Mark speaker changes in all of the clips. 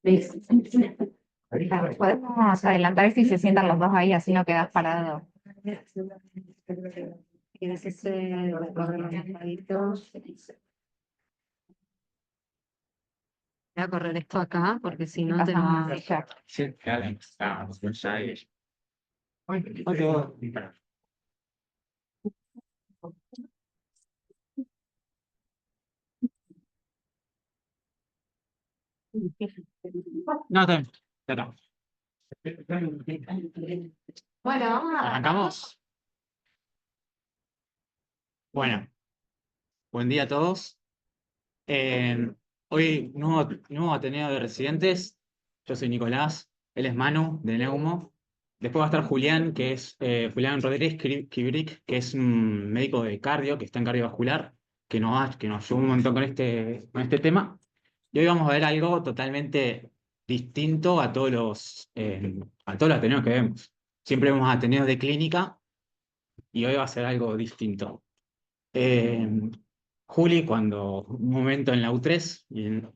Speaker 1: Listo. Podemos adelantar si se sientan los dos ahí, así no quedas parado. Y decirse, correr los palitos. Voy a correr esto acá, porque si no te va a...
Speaker 2: Sí, claro. Ok. No, está bien. Ya está.
Speaker 1: Bueno, vamos a...
Speaker 2: ¿Arrancamos? Bueno, buen día a todos. Eh, Hoy nuevo Ateneo de Residentes. Yo soy Nicolás, él es Manu, de Neumo. Después va a estar Julián, que es Julián Rodríguez Kibrick, que es un médico de cardio, que está en cardiovascular, que nos ayudó un montón con este tema. Y hoy vamos a ver algo totalmente distinto a todos los Ateneos que vemos. Siempre vemos Ateneos de clínica y hoy va a ser algo distinto. Eh, Juli, cuando un momento en la U3,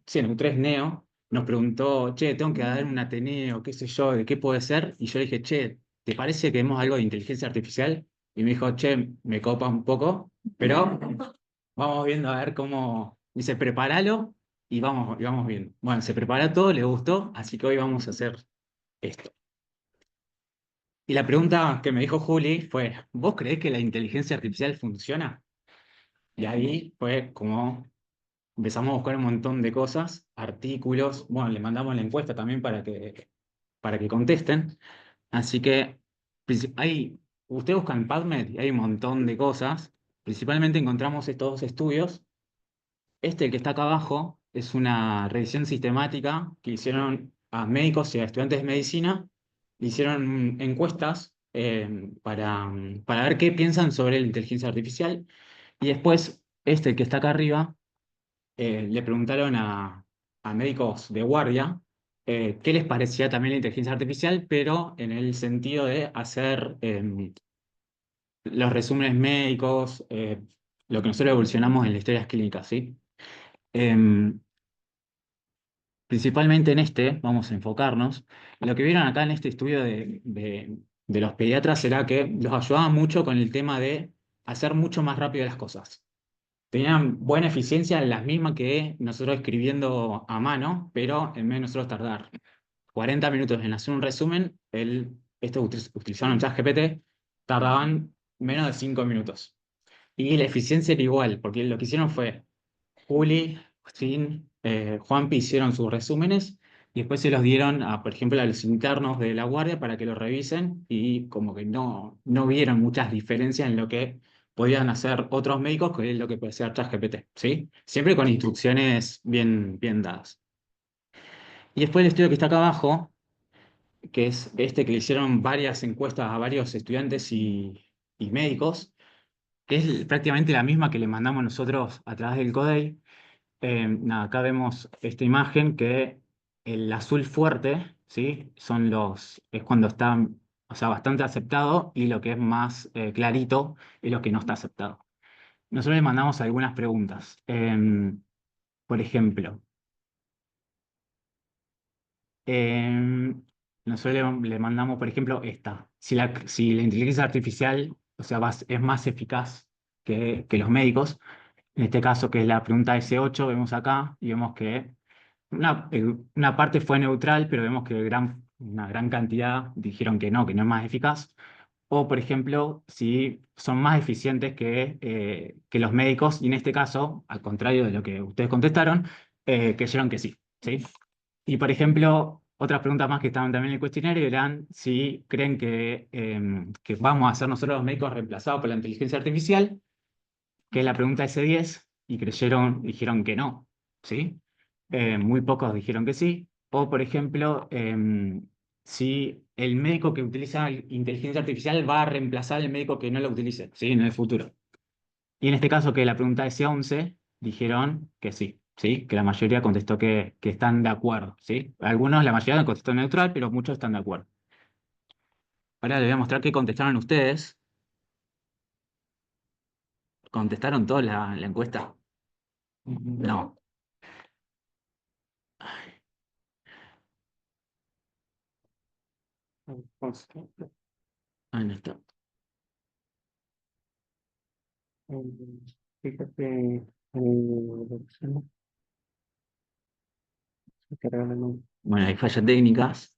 Speaker 2: sí, en U3 Neo, nos preguntó, che, tengo que dar un Ateneo, qué sé yo, de qué puede ser. Y yo le dije, che, ¿te parece que vemos algo de inteligencia artificial? Y me dijo, che, me copa un poco, pero vamos viendo a ver cómo. Dice, prepáralo y vamos viendo. Bueno, se preparó todo, le gustó, así que hoy vamos a hacer esto. Y la pregunta que me dijo Juli fue, ¿vos creés que la inteligencia artificial funciona? Y ahí fue como empezamos a buscar un montón de cosas, artículos, bueno, le mandamos la encuesta también para que contesten. Así que usted busca en PubMed y hay un montón de cosas. Principalmente encontramos estos dos estudios. Este que está acá abajo es una revisión sistemática que hicieron a médicos y a estudiantes de medicina. Le hicieron encuestas para ver qué piensan sobre la inteligencia artificial. Y después, este que está acá arriba le preguntaron a médicos de guardia qué les parecía también la inteligencia artificial, pero en el sentido de hacer los resúmenes médicos, lo que nosotros evolucionamos en las historias clínicas, ¿sí? Em, Principalmente en este, vamos a enfocarnos. Lo que vieron acá en este estudio de los pediatras será que los ayudaba mucho con el tema de hacer mucho más rápido las cosas. Tenían buena eficiencia, las mismas que nosotros escribiendo a mano, pero en vez de nosotros tardar 40 minutos en hacer un resumen, estos utilizaron ChatGPT, tardaban menos de 5 minutos. Y la eficiencia era igual, porque lo que hicieron fue Juli, Sin, Juanpi hicieron sus resúmenes y después se los dieron por ejemplo, a los internos de la guardia para que lo revisen y como que no vieron muchas diferencias en lo que podían hacer otros médicos que es lo que puede ser ChatGPT, ¿sí? Siempre con instrucciones bien, bien dadas. Y después el estudio que está acá abajo, que es este que le hicieron varias encuestas a varios estudiantes y médicos, que es prácticamente la misma que le mandamos nosotros a través del CODEI. Nada, acá vemos esta imagen que el azul fuerte, ¿sí? Es cuando está, o sea, bastante aceptado y lo que es más clarito es lo que no está aceptado. Nosotros le mandamos algunas preguntas. Por ejemplo, nosotros le mandamos, por ejemplo, esta. Si la inteligencia artificial, o sea, es más eficaz que los médicos, en este caso que es la pregunta S8, vemos acá y vemos que una parte fue neutral, pero vemos que una gran cantidad dijeron que no es más eficaz. O, por ejemplo, si son más eficientes que los médicos, y en este caso, al contrario de lo que ustedes contestaron, creyeron que sí, ¿sí? Y, por ejemplo, otras preguntas más que estaban también en el cuestionario eran si creen que vamos a ser nosotros los médicos reemplazados por la inteligencia artificial, que es la pregunta S10, y dijeron que no, ¿sí? Muy pocos dijeron que sí. O, por ejemplo, si el médico que utiliza inteligencia artificial va a reemplazar al médico que no lo utilice, ¿sí? En el futuro. Y en este caso, que la pregunta S11, dijeron que sí, ¿sí? Que la mayoría contestó que están de acuerdo, ¿sí? Algunos, la mayoría contestó neutral, pero muchos están de acuerdo. Ahora les voy a mostrar qué contestaron ustedes. ¿Contestaron toda la encuesta? No. Ah, no está.
Speaker 3: Fíjate,
Speaker 2: Bueno, hay fallas técnicas.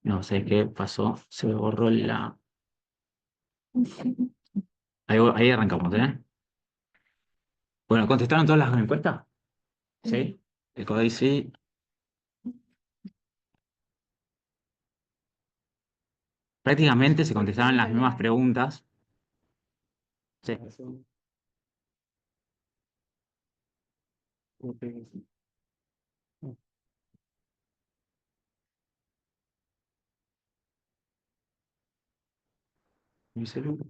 Speaker 2: No sé qué pasó. Se me borró la. Ahí arrancamos, ¿eh? Bueno, ¿contestaron todas las encuestas? Sí. El CODI sí. Prácticamente se contestaron las mismas preguntas. Sí. Mi celular.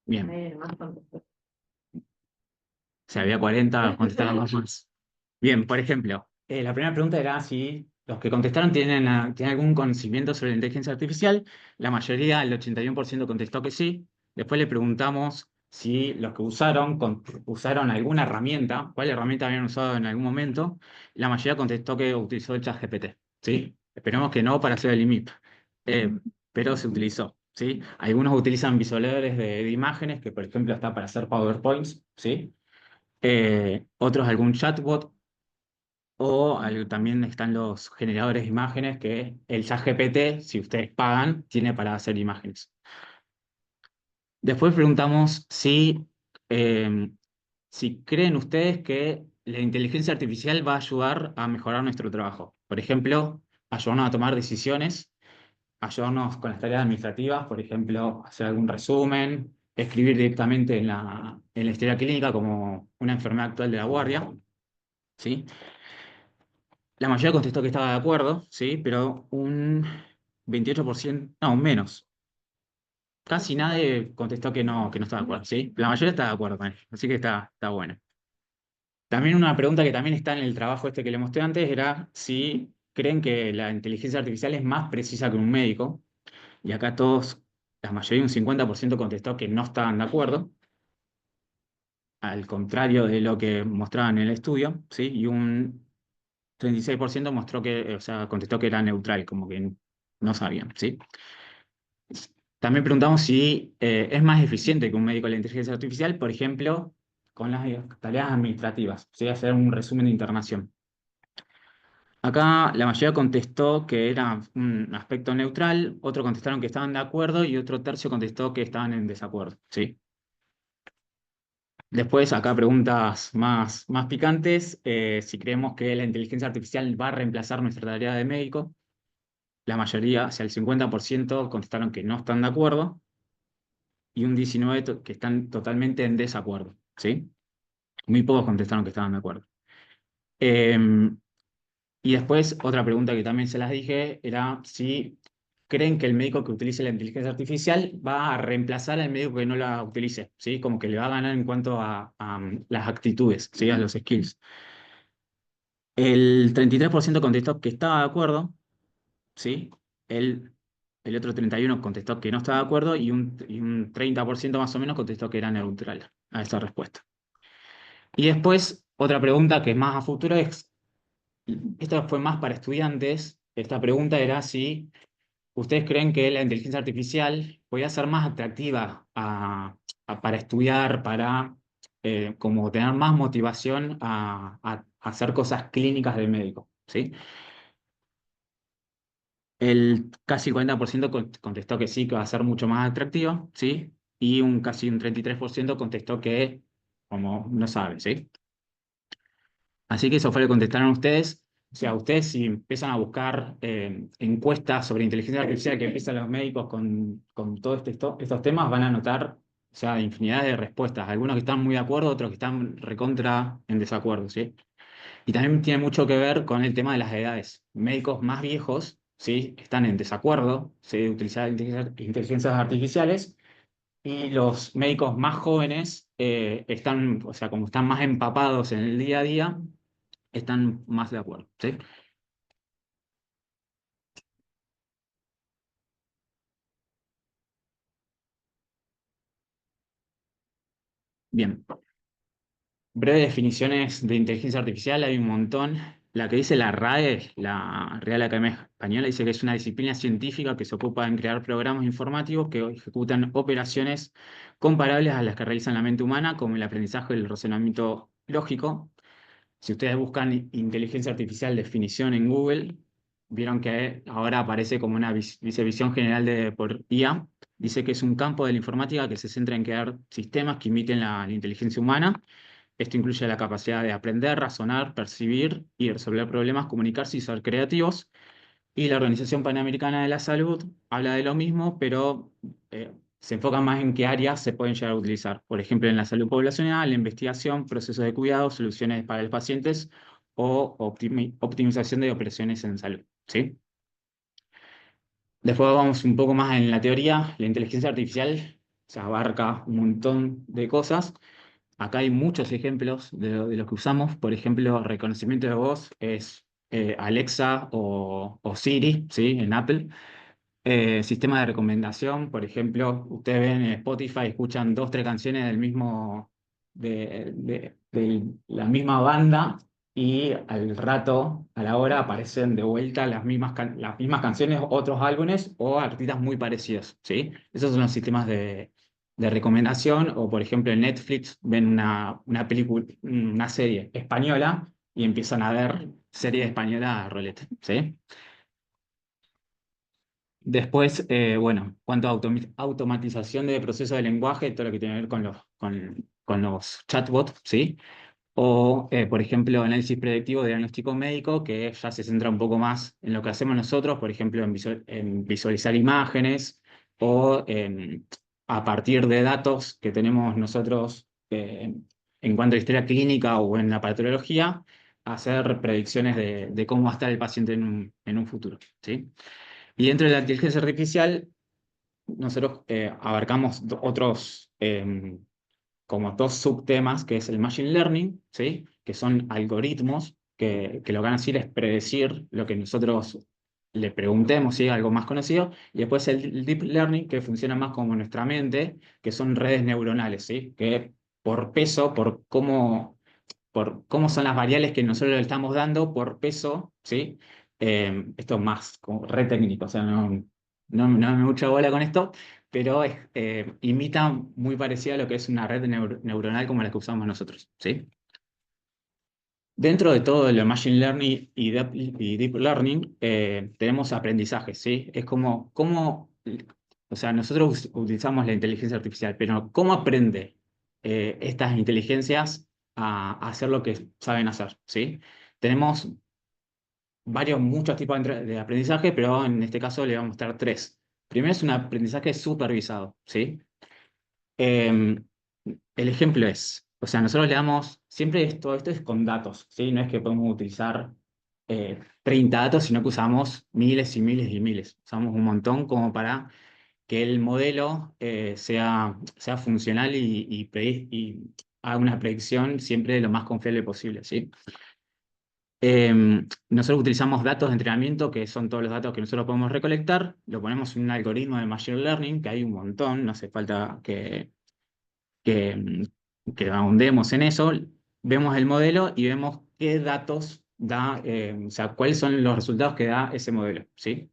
Speaker 2: Bien. Si había 40, contestaron más. Bien, por ejemplo, la primera pregunta era si los que contestaron tienen algún conocimiento sobre la inteligencia artificial. La mayoría, el 81% contestó que sí. Después le preguntamos si los que usaron alguna herramienta, cuál herramienta habían usado en algún momento. La mayoría contestó que utilizó el ChatGPT, ¿sí? Esperemos que no para hacer el IMIP, pero se utilizó, ¿sí? Algunos utilizan visualizadores de imágenes, que por ejemplo está para hacer PowerPoints, ¿sí? Otros algún chatbot o también están los generadores de imágenes que el ChatGPT, si ustedes pagan, tiene para hacer imágenes. Después preguntamos si creen ustedes que la inteligencia artificial va a ayudar a mejorar nuestro trabajo. Por ejemplo, ayudarnos a tomar decisiones, ayudarnos con las tareas administrativas, por ejemplo, hacer algún resumen, escribir directamente en la historia clínica como una enfermedad actual de la guardia, ¿sí? La mayoría contestó que estaba de acuerdo, ¿sí? Pero un 28%, no, menos. Casi nadie contestó que no estaba de acuerdo, ¿sí? La mayoría está de acuerdo con él, así que está bueno. También una pregunta que también está en el trabajo este que le mostré antes era si creen que la inteligencia artificial es más precisa que un médico. Y acá la mayoría, un 50% contestó que no estaban de acuerdo, al contrario de lo que mostraban en el estudio, ¿sí? Y un 36% o sea, contestó que era neutral, como que no sabían, ¿sí? También preguntamos si es más eficiente que un médico la inteligencia artificial, por ejemplo, con las tareas administrativas, ¿sí? Hacer un resumen de internación. Acá la mayoría contestó que era un aspecto neutral, otro contestaron que estaban de acuerdo y otro tercio contestó que estaban en desacuerdo, ¿sí? Después, acá preguntas más picantes, si creemos que la inteligencia artificial va a reemplazar nuestra tarea de médico. La mayoría, o sea, el 50% contestaron que no están de acuerdo y un 19% que están totalmente en desacuerdo, ¿sí? Muy pocos contestaron que estaban de acuerdo. Y después, otra pregunta que también se las dije era si creen que el médico que utilice la inteligencia artificial va a reemplazar al médico que no la utilice, ¿sí? Como que le va a ganar en cuanto a las actitudes, ¿sí? A los skills. El 33% contestó que estaba de acuerdo, ¿sí? El, el otro 31% contestó que no estaba de acuerdo y un 30% más o menos contestó que era neutral a esa respuesta. Y después, otra pregunta que es más a futuro esta fue más para estudiantes, esta pregunta era si ustedes creen que la inteligencia artificial podría ser más atractiva para estudiar, para como tener más motivación a hacer cosas clínicas de médico, ¿sí? Casi el 40% contestó que sí, que va a ser mucho más atractivo, ¿sí? Y casi un 33% contestó que como no sabe, ¿sí? Así que eso fue lo que contestaron ustedes. O sea, ustedes si empiezan a buscar encuestas sobre inteligencia artificial que empiezan los médicos con todos estos temas, van a notar, o sea, infinidad de respuestas. Algunos que están muy de acuerdo, otros que están recontra en desacuerdo, ¿sí? Y también tiene mucho que ver con el tema de las edades. Médicos más viejos, ¿sí? Están en desacuerdo, ¿sí? De utilizar inteligencias artificiales. Y los médicos más jóvenes están, o sea, como están más empapados en el día a día, están más de acuerdo, ¿sí? Bien, breves definiciones de inteligencia artificial, hay un montón. La que dice la RAE, la Real Academia Española, dice que es una disciplina científica que se ocupa en crear programas informáticos que ejecutan operaciones comparables a las que realiza la mente humana, como el aprendizaje y el razonamiento lógico. Si ustedes buscan inteligencia artificial definición en Google, vieron que ahora aparece como una visión general por IA. Dice que es un campo de la informática que se centra en crear sistemas que imiten la inteligencia humana. Esto incluye la capacidad de aprender, razonar, percibir y resolver problemas, comunicarse y ser creativos. Y la Organización Panamericana de la Salud habla de lo mismo, pero se enfoca más en qué áreas se pueden llegar a utilizar. Por ejemplo, en la salud poblacional, la investigación, procesos de cuidado, soluciones para los pacientes o optimización de operaciones en salud. ¿Sí? Después vamos un poco más en la teoría. La inteligencia artificial se abarca un montón de cosas. Acá hay muchos ejemplos de los que usamos. Por ejemplo, reconocimiento de voz es Alexa o Siri, ¿sí? En Apple. Sistema de recomendación, por ejemplo, ustedes ven en Spotify, escuchan dos, tres canciones de la misma banda y al rato, a la hora, aparecen de vuelta las mismas canciones, otros álbumes o artistas muy parecidos, ¿sí? Esos son los sistemas de recomendación. O por ejemplo en Netflix ven una película, una serie española y empiezan a ver serie española a rolete, ¿sí? Después, bueno, cuanto a automatización de procesos de lenguaje, todo lo que tiene que ver con los chatbots, ¿sí? O, por ejemplo, análisis predictivo de diagnóstico médico, que ya se centra un poco más en lo que hacemos nosotros, por ejemplo, en visualizar imágenes o a partir de datos que tenemos nosotros en cuanto a historia clínica o en la patología, hacer predicciones de cómo va a estar el paciente en un futuro, ¿sí? Y dentro de la inteligencia artificial, nosotros abarcamos otros como dos subtemas, que es el machine learning, ¿sí? Que son algoritmos que lo que van a hacer es predecir lo que nosotros le preguntemos, ¿sí? Algo más conocido. Y después el deep learning, que funciona más como nuestra mente, que son redes neuronales, ¿sí? Que por peso, por cómo son las variables que nosotros le estamos dando por peso, ¿sí? Esto es más como re técnico, o sea, no me mucha bola con esto, pero imita muy parecido a lo que es una red neuronal como la que usamos nosotros, ¿sí? Dentro de todo lo machine learning y deep learning, tenemos aprendizaje, ¿sí? Es o sea, nosotros utilizamos la inteligencia artificial, pero ¿cómo aprende estas inteligencias a hacer lo que saben hacer, ¿sí? Tenemos muchos tipos de aprendizaje, pero en este caso le vamos a mostrar tres. Primero es un aprendizaje supervisado, ¿sí? Eh, el ejemplo es, o sea, nosotros le damos, siempre esto es con datos, ¿sí? No es que podemos utilizar 30 datos, sino que usamos miles y miles y miles. Usamos un montón como para que el modelo sea funcional y haga una predicción siempre de lo más confiable posible, ¿sí? Nosotros utilizamos datos de entrenamiento, que son todos los datos que nosotros podemos recolectar, lo ponemos en un algoritmo de Machine Learning, que hay un montón, no hace falta que, que ahondemos en eso. Vemos el modelo y vemos qué datos da, o sea, cuáles son los resultados que da ese modelo, ¿sí?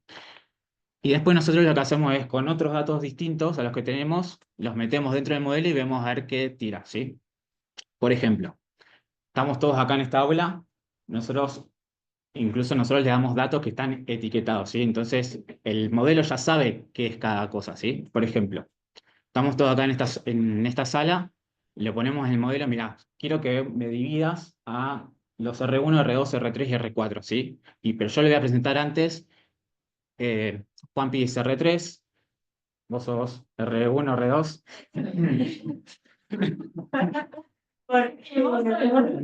Speaker 2: Y después nosotros lo que hacemos es con otros datos distintos a los que tenemos, los metemos dentro del modelo y vemos a ver qué tira, ¿sí? Por ejemplo, estamos todos acá en esta aula, incluso nosotros le damos datos que están etiquetados, ¿sí? Entonces, el modelo ya sabe qué es cada cosa, ¿sí? Por ejemplo, estamos todos acá en esta sala, le ponemos en el modelo, mira, quiero que me dividas a los R1, R2, R3 y R4, ¿sí? Pero yo le voy a presentar antes, Juanpi es R3, vos sos R1, R2.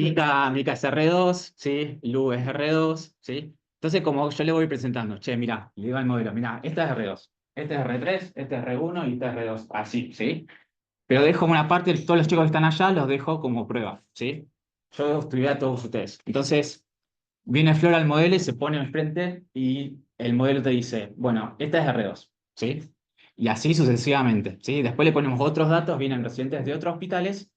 Speaker 2: Mica es R2, ¿sí? Lu es R2, ¿sí? Entonces, como yo le voy presentando, che, mirá, le digo al modelo, mirá, esta es R2, este es R3, este es R1 y este es R2, así, ¿sí? Pero dejo una parte, todos los chicos que están allá los dejo como prueba, ¿sí? yo estudié a todos ustedes. Entonces, viene Flor al modelo y se pone enfrente y el modelo te dice, bueno, esta es R2, ¿sí? Y así sucesivamente, ¿sí? Después le ponemos otros datos, vienen residentes de otros hospitales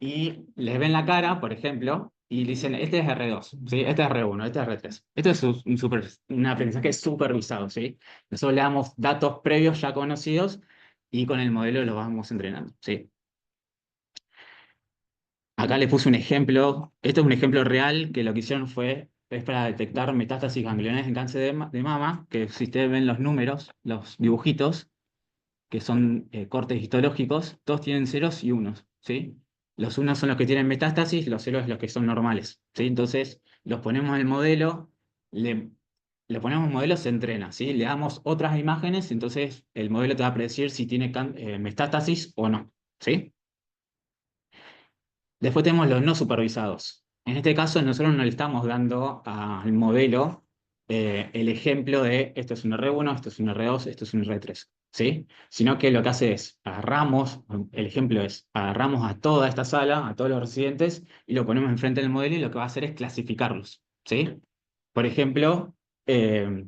Speaker 2: y les ven la cara, por ejemplo, y le dicen, este es R2, ¿sí? Este es R1, este es R3. Esto es un aprendizaje supervisado, ¿sí? Nosotros le damos datos previos ya conocidos y con el modelo lo vamos entrenando, ¿sí? Acá les puse un ejemplo. Este es un ejemplo real que lo que hicieron es para detectar metástasis ganglionares en cáncer de mama, que si ustedes ven los números, los dibujitos, que son cortes histológicos, todos tienen ceros y unos, ¿sí? Los unos son los que tienen metástasis, los ceros los que son normales, ¿sí? Entonces, los ponemos en el modelo, le ponemos modelo, se entrena, ¿sí? Le damos otras imágenes, entonces el modelo te va a predecir si tiene metástasis o no, ¿sí? Después tenemos los no supervisados. En este caso, nosotros no le estamos dando al modelo el ejemplo de esto es un R1, esto es un R2, esto es un R3, ¿sí? Sino que lo que hace es agarramos, el ejemplo es, agarramos a toda esta sala, a todos los residentes, y lo ponemos enfrente del modelo y lo que va a hacer es clasificarlos, ¿sí? Por ejemplo, eh,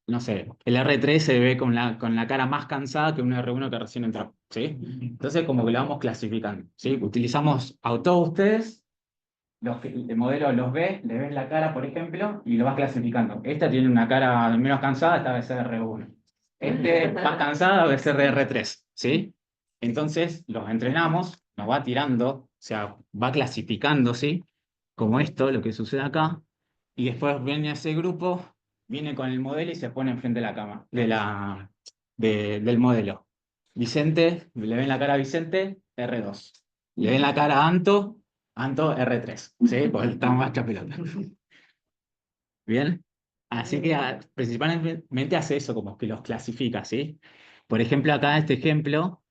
Speaker 2: no sé, el R3 se ve con la cara más cansada que un R1 que recién entró, ¿sí? Entonces, como que lo vamos clasificando, ¿sí? Utilizamos a todos ustedes, el modelo los ve, le ves la cara, por ejemplo, y lo vas clasificando. Esta tiene una cara menos cansada, esta debe ser R1. Este más cansada debe ser R3, ¿sí? Entonces, los entrenamos, nos va tirando, o sea, va clasificando, ¿sí? Como esto, lo que sucede acá, y después viene ese grupo, viene con el modelo y se pone enfrente de la cama, del modelo. Vicente, le ven la cara a Vicente, R2. Le ven la cara a Anto, R3, ¿sí? Porque estamos más pelota. ¿Bien? Así que principalmente hace eso, como que los clasifica, ¿sí? Por ejemplo, acá este ejemplo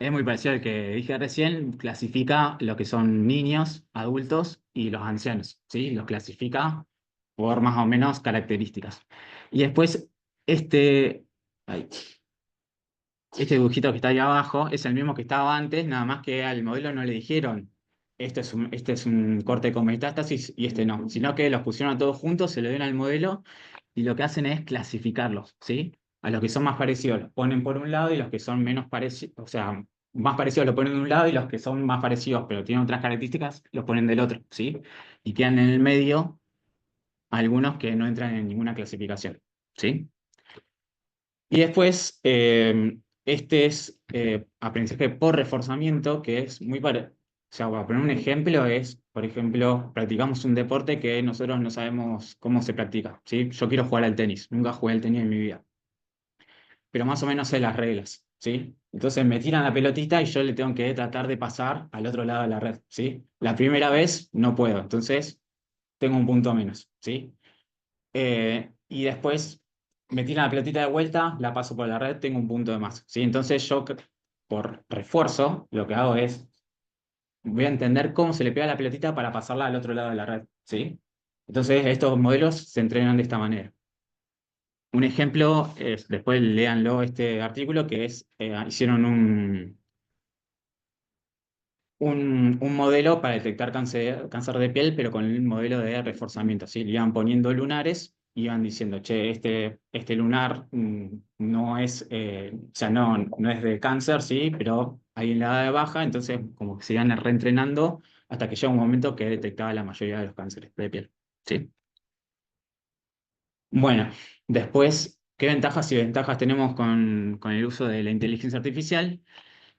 Speaker 2: es muy parecido al que dije recién, clasifica lo que son niños, adultos y los ancianos, ¿sí? Los clasifica por más o menos características. Y después, este, ay, este dibujito que está ahí abajo es el mismo que estaba antes, nada más que al modelo no le dijeron, este es un corte con metástasis y este no, sino que los pusieron a todos juntos, se lo dieron al modelo y lo que hacen es clasificarlos, ¿sí? A los que son más parecidos los ponen por un lado y los que son menos parecidos, o sea, más parecidos los ponen de un lado y los que son más parecidos pero tienen otras características los ponen del otro, ¿sí? Y quedan en el medio algunos que no entran en ninguna clasificación, ¿sí? Y después, este es aprendizaje por reforzamiento, que es muy para... O sea, para poner un ejemplo, es, por ejemplo, practicamos un deporte que nosotros no sabemos cómo se practica, ¿sí? Yo quiero jugar al tenis, nunca jugué al tenis en mi vida, pero más o menos sé las reglas, ¿sí? Entonces me tiran la pelotita y yo le tengo que tratar de pasar al otro lado de la red, ¿sí? La primera vez no puedo, entonces tengo un punto menos, ¿sí? Y después me tiran la pelotita de vuelta, la paso por la red, tengo un punto de más, ¿sí? Entonces yo, por refuerzo, lo que hago es, voy a entender cómo se le pega la pelotita para pasarla al otro lado de la red, ¿sí? Entonces estos modelos se entrenan de esta manera. Un ejemplo es, después léanlo este artículo, que es, hicieron un modelo para detectar cáncer de piel, pero con el modelo de reforzamiento, ¿sí? Le iban poniendo lunares, iban diciendo, che, este lunar no es, o sea, no es de cáncer, ¿sí? Pero hay en la edad de baja, entonces como que se iban reentrenando hasta que llega un momento que detectaba la mayoría de los cánceres de piel, ¿sí? Bueno, después, ¿qué ventajas y desventajas tenemos con el uso de la inteligencia artificial?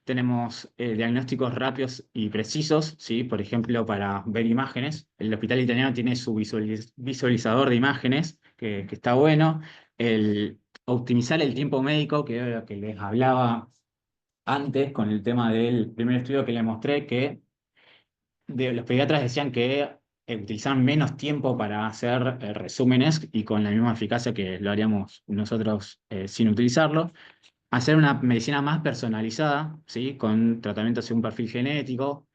Speaker 2: Tenemos diagnósticos rápidos y precisos, ¿sí? Por ejemplo, para ver imágenes. El Hospital Italiano tiene su visualizador de imágenes, que está bueno. El optimizar el tiempo médico, que era lo que les hablaba antes con el tema del primer estudio que les mostré, que los pediatras decían que utilizaban menos tiempo para hacer resúmenes y con la misma eficacia que lo haríamos nosotros sin utilizarlo. Hacer una medicina más personalizada, ¿sí? Con tratamientos según perfil genético.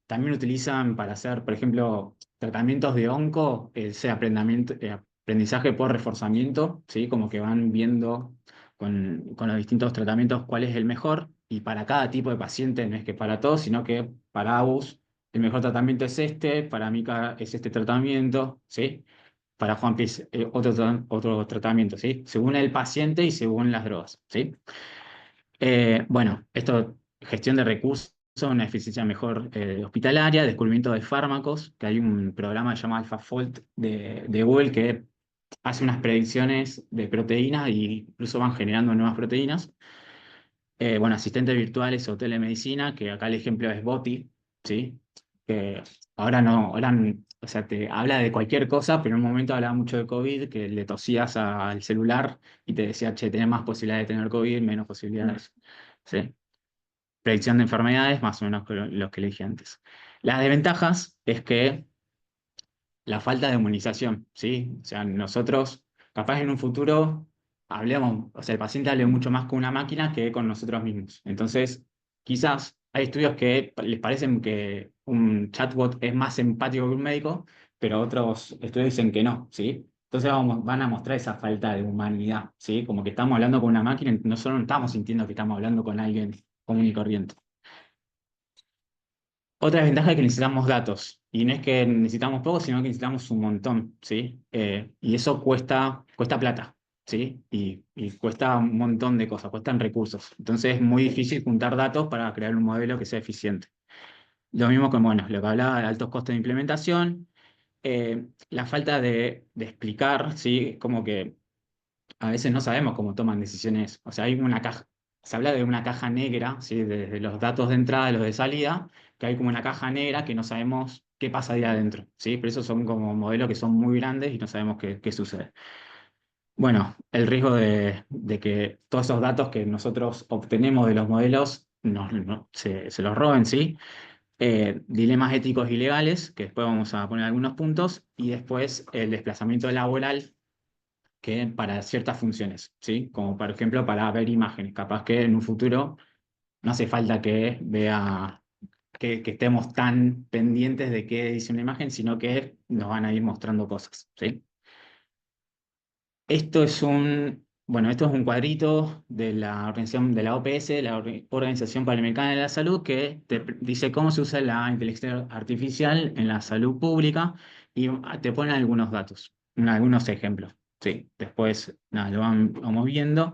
Speaker 2: También utilizan para hacer, por ejemplo, tratamientos de onco, ese aprendizaje por reforzamiento, ¿sí? Como que van viendo con los distintos tratamientos cuál es el mejor. Y para cada tipo de paciente, no es que para todos, sino que para ABUS el mejor tratamiento es este, para Mica es este tratamiento, ¿sí? Para Juanpi es otro tratamiento, ¿sí? Según el paciente y según las drogas, ¿sí? Bueno, esto, gestión de recursos, una eficiencia mejor hospitalaria, descubrimiento de fármacos, que hay un programa llamado AlphaFold de Google que hace unas predicciones de proteínas e incluso van generando nuevas proteínas. Bueno, asistentes virtuales o telemedicina, que acá el ejemplo es Boti, ¿sí? Que ahora no, o sea, te habla de cualquier cosa, pero en un momento hablaba mucho de COVID, que le tosías al celular y te decía, che, tenés más posibilidades de tener COVID, menos posibilidades, ¿sí? Predicción de enfermedades, más o menos los que le dije antes. Las desventajas es que la falta de humanización, ¿sí? O sea, nosotros, capaz en un futuro, hablemos, o sea, el paciente hable mucho más con una máquina que con nosotros mismos. Entonces, quizás hay estudios que les parecen que un chatbot es más empático que un médico, pero otros estudios dicen que no, ¿sí? Entonces van a mostrar esa falta de humanidad, ¿sí? Como que estamos hablando con una máquina, nosotros no estamos sintiendo que estamos hablando con alguien común y corriente. Otra desventaja es que necesitamos datos. Y no es que necesitamos poco, sino que necesitamos un montón, ¿sí? Y eso cuesta plata, ¿sí? Y cuesta un montón de cosas, cuestan recursos. Entonces es muy difícil juntar datos para crear un modelo que sea eficiente. Lo mismo con, bueno, lo que hablaba de altos costos de implementación, la falta de explicar, ¿sí? Como que a veces no sabemos cómo toman decisiones. O sea, hay una caja, se habla de una caja negra, ¿sí? Desde los datos de entrada y los de salida, que hay como una caja negra que no sabemos qué pasa ahí adentro, ¿sí? Pero esos son como modelos que son muy grandes y no sabemos qué sucede. Bueno, el riesgo de que todos esos datos que nosotros obtenemos de los modelos se los roben, ¿sí? Dilemas éticos y legales, que después vamos a poner algunos puntos, y después el desplazamiento laboral que para ciertas funciones, ¿sí? Como por ejemplo para ver imágenes. Capaz que en un futuro no hace falta que que estemos tan pendientes de qué dice una imagen, sino que nos van a ir mostrando cosas, ¿sí? Esto es un cuadrito de la organización de la OPS, la Organización Panamericana de la Salud, que te dice cómo se usa la inteligencia artificial en la salud pública y te pone algunos datos, algunos ejemplos. Sí, después nada, vamos viendo.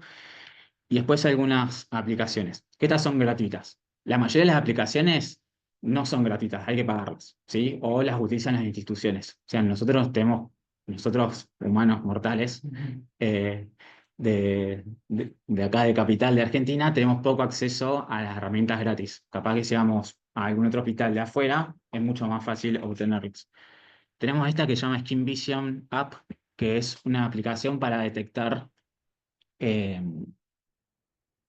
Speaker 2: Y después algunas aplicaciones, que estas son gratuitas. La mayoría de las aplicaciones no son gratuitas, hay que pagarlas, ¿sí? O las utilizan las instituciones. O sea, nosotros humanos mortales, eh, de acá de Capital de Argentina, tenemos poco acceso a las herramientas gratis. Capaz que si vamos a algún otro hospital de afuera, es mucho más fácil obtenerlas. Tenemos esta que se llama Skin Vision App, que es una aplicación para detectar eh,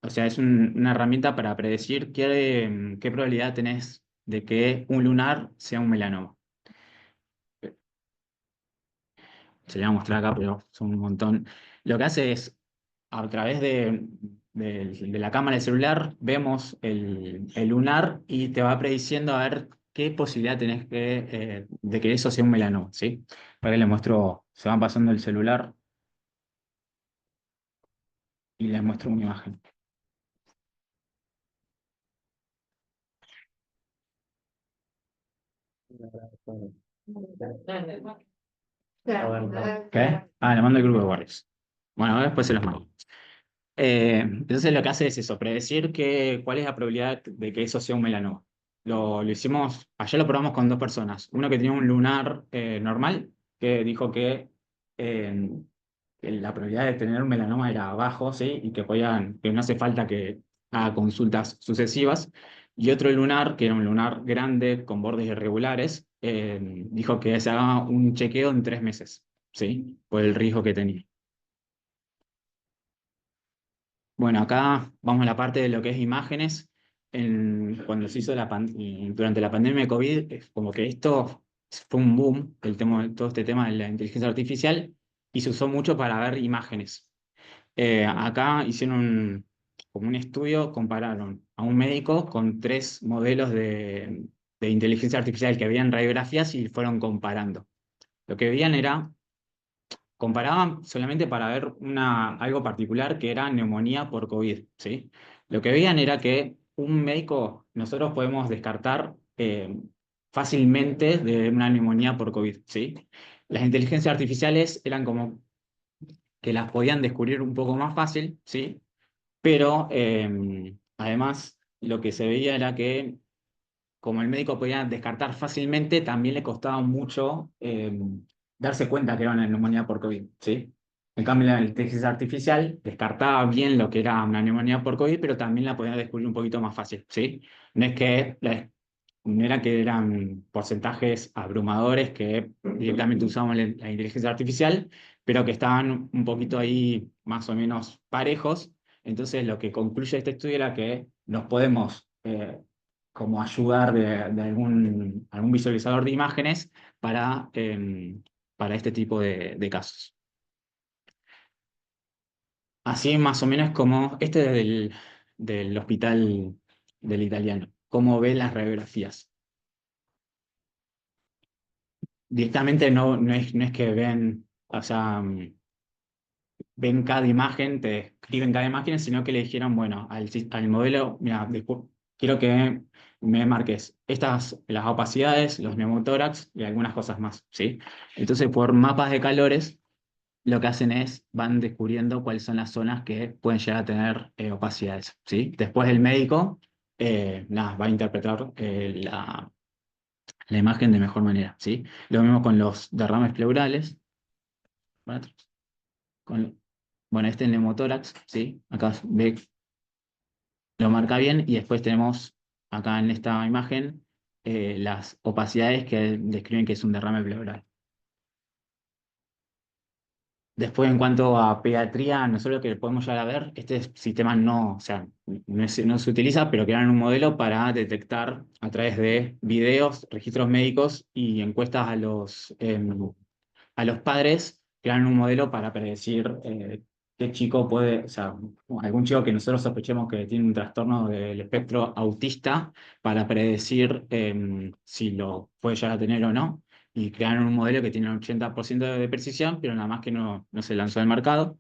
Speaker 2: o sea, es una herramienta para predecir qué probabilidad tenés de que un lunar sea un melanoma. Se le voy a mostrar acá, pero son un montón. Lo que hace es, a través de la cámara del celular, vemos el lunar y te va prediciendo a ver qué posibilidad tenés de que eso sea un melanoma, ¿sí? Para que les muestro, se van pasando el celular y les muestro una imagen. ¿Qué? Ah, le mando el grupo de guardias. Bueno, después se los mando. Entonces lo que hace es eso, predecir cuál es la probabilidad de que eso sea un melanoma. Lo hicimos, ayer lo probamos con dos personas. Uno que tenía un lunar normal, que dijo eh, que la probabilidad de tener un melanoma era bajo, ¿sí? Y que no hace falta que haga consultas sucesivas. Y otro lunar, que era un lunar grande con bordes irregulares, dijo que se haga un chequeo en 3 meses, ¿sí? Por el riesgo que tenía. Bueno, acá vamos a la parte de lo que es imágenes. Cuando se hizo durante la pandemia de COVID, es como que esto fue un boom, todo este tema de la inteligencia artificial, y se usó mucho para ver imágenes. Acá hicieron como un estudio, compararon a un médico con tres modelos de inteligencia artificial que veían radiografías y fueron comparando. Lo que veían era comparaban solamente para ver algo particular que era neumonía por COVID, ¿sí? Lo que veían era que un médico, nosotros podemos descartar fácilmente de una neumonía por COVID, ¿sí? Las inteligencias artificiales eran como que las podían descubrir un poco más fácil, ¿sí? Pero además lo que se veía era que como el médico podía descartar fácilmente, también le costaba mucho darse cuenta que era una neumonía por COVID, ¿sí? En cambio, la inteligencia artificial descartaba bien lo que era una neumonía por COVID, pero también la podía descubrir un poquito más fácil, ¿sí? No es que no era que eran porcentajes abrumadores que directamente usábamos la inteligencia artificial, pero que estaban un poquito ahí más o menos parejos. Entonces, lo que concluye este estudio era que nos podemos como ayudar de algún visualizador de imágenes para este tipo de casos. Así más o menos como este es del hospital del italiano, cómo ve las radiografías. Directamente no es que ven, o sea, ven cada imagen, te describen cada imagen, sino que le dijeron, bueno, al modelo, mira, quiero que me marques las opacidades, los neumotórax y algunas cosas más, ¿sí? Entonces, por mapas de calores, lo que hacen es, van descubriendo cuáles son las zonas que pueden llegar a tener opacidades, ¿sí? Después el médico, nada, va a interpretar la imagen de mejor manera, ¿sí? Lo mismo con los derrames pleurales, ¿vale? Bueno, este es el neumotórax, ¿sí? Acá ve, lo marca bien y después tenemos acá en esta imagen las opacidades que describen que es un derrame pleural. Después, en cuanto a pediatría, nosotros lo que podemos llegar a ver, este sistema no, o sea, no se utiliza, pero crearon un modelo para detectar a través de videos, registros médicos y encuestas a los padres, crearon un modelo para predecir qué chico puede, o sea, algún chico que nosotros sospechemos que tiene un trastorno del espectro autista, para predecir si lo puede llegar a tener o no. Y crearon un modelo que tiene un 80% de precisión, pero nada más que no se lanzó al mercado.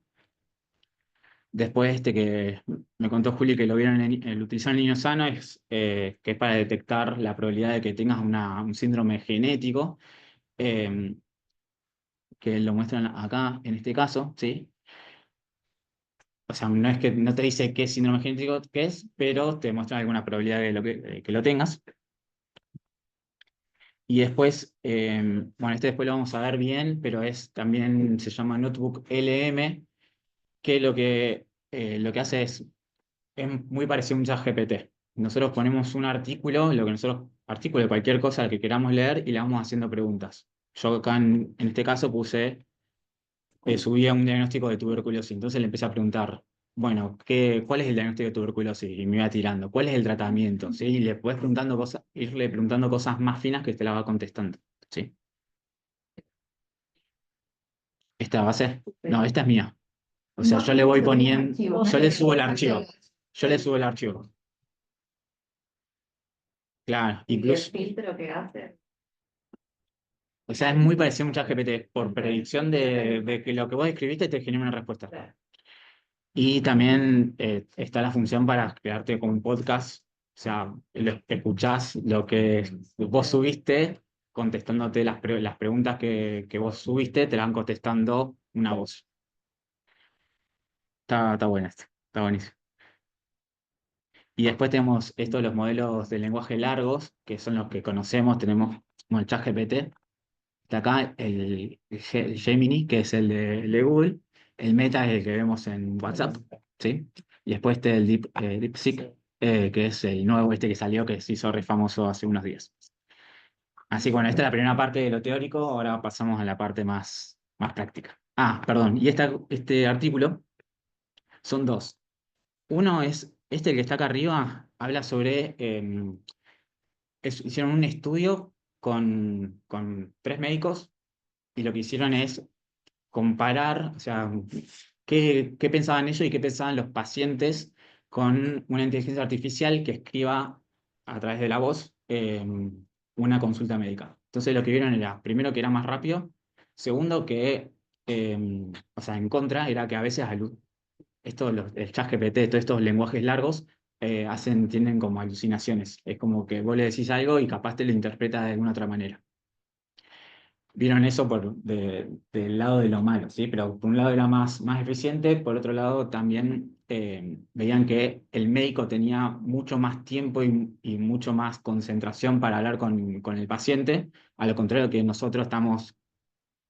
Speaker 2: Después, este que me contó Juli que lo vieron lo utilizaron en niños sanos, que es para detectar la probabilidad de que tengas un síndrome genético. eh, que lo muestran acá en este caso, ¿sí? O sea, no es que no te dice qué síndrome genético que es, pero te muestra alguna probabilidad que lo tengas. Y después, bueno, este después lo vamos a ver bien, pero también se llama Notebook LM, que lo que hace es muy parecido a un ChatGPT. Nosotros ponemos un artículo, artículo de cualquier cosa que queramos leer y le vamos haciendo preguntas. Yo acá en este caso subía un diagnóstico de tuberculosis. Entonces le empecé a preguntar, bueno, ¿cuál es el diagnóstico de tuberculosis? Y me iba tirando, ¿cuál es el tratamiento? ¿Sí? Y le puedes preguntando cosas, irle preguntando cosas más finas que te la va contestando. ¿Sí? ¿Esta va a ser? No, esta es mía. O sea, yo le voy poniendo, yo le subo el archivo. Yo le subo el archivo. Claro, incluso. ¿Y el filtro que hace? O sea, es muy parecido a un ChatGPT. Por predicción de que lo que vos escribiste te genera una respuesta. Y también está la función para crearte como un podcast, o sea, escuchás lo que vos subiste, contestándote las preguntas que vos subiste, te la van contestando una voz. Está buena esto, está buenísimo. Y después tenemos estos, los modelos de lenguaje largos, que son los que conocemos, tenemos como el ChatGPT, está acá el Gemini, que es el de Google. El Meta es el que vemos en WhatsApp, ¿sí? Y después está el DeepSeek, que es el nuevo este que salió, que se hizo re famoso hace unos días. Así que bueno, esta es la primera parte de lo teórico, ahora pasamos a la parte más práctica. Ah, perdón, y este artículo son dos. Uno es, el que está acá arriba, habla sobre, hicieron un estudio con tres médicos y lo que hicieron es comparar, o sea, qué pensaban ellos y qué pensaban los pacientes con una inteligencia artificial que escriba a través de la voz una consulta médica. Entonces lo que vieron era, primero, que era más rápido, segundo, o sea, en contra, era que a veces el ChatGPT, todos estos lenguajes largos, tienen como alucinaciones. Es como que vos le decís algo y capaz te lo interpreta de alguna otra manera. Vieron eso del lado de lo malo, ¿sí? Pero por un lado era más eficiente, por otro lado también veían que el médico tenía mucho más tiempo y mucho más concentración para hablar con el paciente, a lo contrario que nosotros estamos,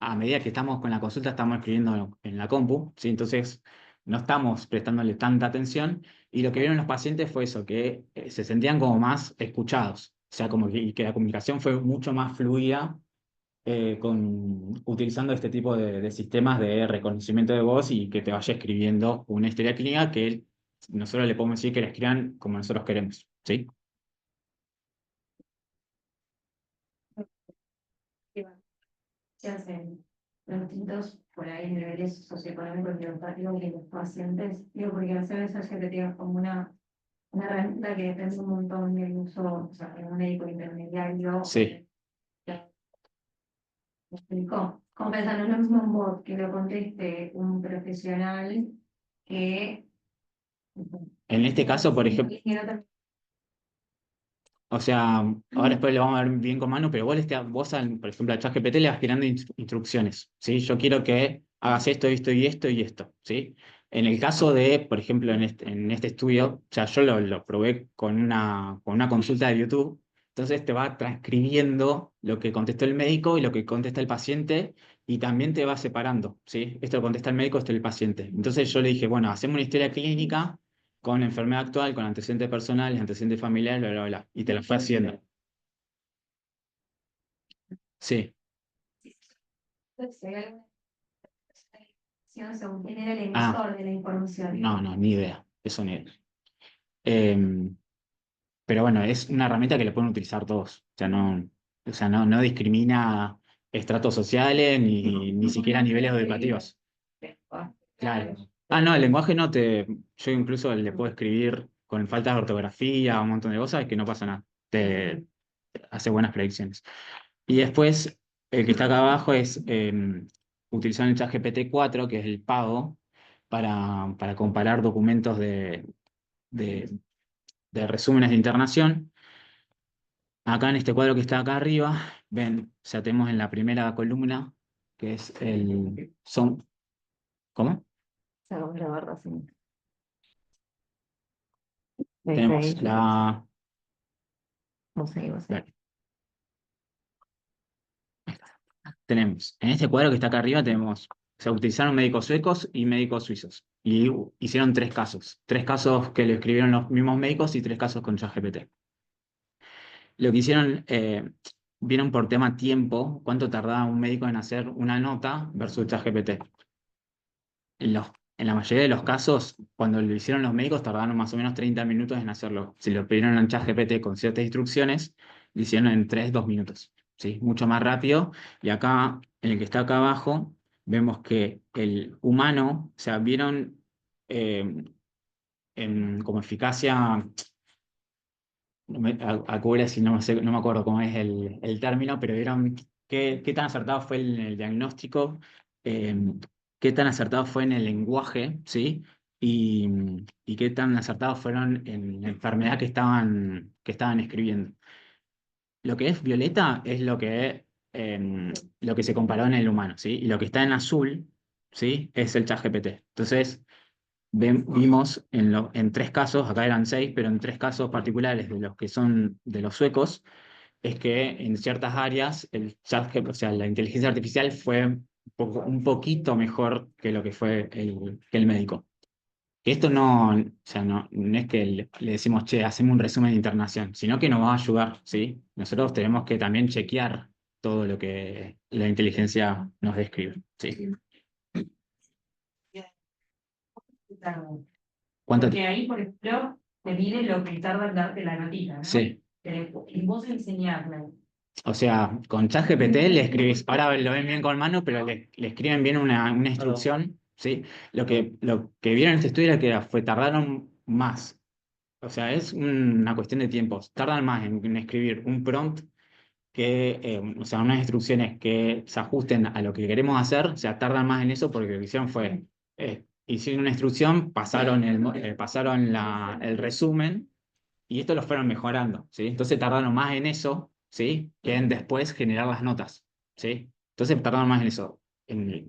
Speaker 2: a medida que estamos con la consulta, estamos escribiendo en la compu, ¿sí? Entonces no estamos prestándole tanta atención y lo que vieron los pacientes fue eso, que se sentían como más escuchados, o sea, como y que la comunicación fue mucho más fluida utilizando este tipo de sistemas de reconocimiento de voz y que te vaya escribiendo una historia clínica que nosotros le podemos decir que la escriban como nosotros queremos, ¿sí?
Speaker 3: Se hacen los distintos, por ahí, niveles socioeconómicos y educativos de los pacientes. Digo, porque hacer esa GPT es como una herramienta que depende un montón del uso, o sea, de un médico intermediario.
Speaker 2: Sí.
Speaker 3: ¿Me explicó? Como pensar, no es lo mismo un bot que lo conteste un profesional que...
Speaker 2: En este caso, por ejemplo, o sea, ahora después lo vamos a ver bien con mano, pero vos por ejemplo, al ChatGPT le vas tirando instrucciones, ¿sí? Yo quiero que hagas esto, esto y esto y esto, ¿sí? En el caso de, por ejemplo, en este estudio, o sea, yo lo probé con una consulta de YouTube, entonces te va transcribiendo lo que contestó el médico y lo que contesta el paciente y también te va separando, ¿sí? Esto lo contesta el médico, esto el paciente. Entonces yo le dije, bueno, hacemos una historia clínica con enfermedad actual, con antecedentes personales, antecedentes familiares, bla, bla, bla. Y te lo fue haciendo. Sí,
Speaker 3: Si hay alguna información según quién era el
Speaker 2: ah,
Speaker 3: emisor de la información.
Speaker 2: no, ni idea. Eso ni idea. Eh, pero bueno, es una herramienta que le pueden utilizar todos. O sea, no discrimina estratos sociales ni siquiera niveles educativos. Claro. Ah, no, el lenguaje no te. Yo incluso le puedo escribir con faltas de ortografía, un montón de cosas, que no pasa nada. Te hace buenas predicciones. Y después, el que está acá abajo es utilizar el ChatGPT 4, que es el pago, para comparar documentos de, de resúmenes de internación. Acá en este cuadro que está acá arriba, ven, o sea, tenemos en la primera columna, que es ¿cómo?
Speaker 1: Sacamos la barra, sí.
Speaker 2: Tenemos la...
Speaker 1: Vos seguís, vos seguís.
Speaker 2: Tenemos, en este cuadro que está acá arriba tenemos, o sea, utilizaron médicos suecos y médicos suizos. Y hicieron tres casos que lo escribieron los mismos médicos y tres casos con ChatGPT. Lo que hicieron, vieron por tema tiempo, cuánto tardaba un médico en hacer una nota versus ChatGPT. En la mayoría de los casos, cuando lo hicieron los médicos, tardaron más o menos 30 minutos en hacerlo. Si lo pidieron en ChatGPT con ciertas instrucciones, lo hicieron en 2 minutos. ¿Sí? Mucho más rápido. Y acá, en el que está acá abajo, vemos que el humano, o sea, vieron como eficacia, acuerdo si no, no me acuerdo cómo es el término, pero vieron qué tan acertado fue el diagnóstico, eh, qué tan acertado fue en el lenguaje, ¿sí? Y qué tan acertados fueron en la enfermedad que estaban escribiendo. Lo que es violeta es lo que se comparó en el humano, ¿sí? Y lo que está en azul, ¿sí? Es el ChatGPT. Entonces, vimos en 3 casos, acá eran 6, pero en 3 casos particulares de los que son de los suecos, es que en ciertas áreas el chat, o sea, la inteligencia artificial fue un poquito mejor que lo que fue que el médico. Que esto no, o sea, no es que le decimos, che, hacemos un resumen de internación, sino que nos va a ayudar, ¿sí? Nosotros tenemos que también chequear todo lo que la inteligencia nos describe, ¿sí? ¿Cuánto
Speaker 3: Porque ahí, por ejemplo, te mide lo que tarda en darte la notita, ¿no?
Speaker 2: Sí.
Speaker 3: Y vos enseñarle.
Speaker 2: O sea, con ChatGPT le escribís, ahora lo ven bien con mano, pero le escriben bien una instrucción, ¿sí? Lo que vieron en este estudio era que tardaron más. O sea, es una cuestión de tiempos. Tardan más en escribir un prompt o sea, unas instrucciones que se ajusten a lo que queremos hacer. O sea, tardan más en eso porque lo que hicieron fue hicieron una instrucción, pasaron el resumen y esto lo fueron mejorando, ¿sí? Entonces tardaron más en eso, ¿sí? Que en después generar las notas, ¿sí? Entonces tardaron más en eso.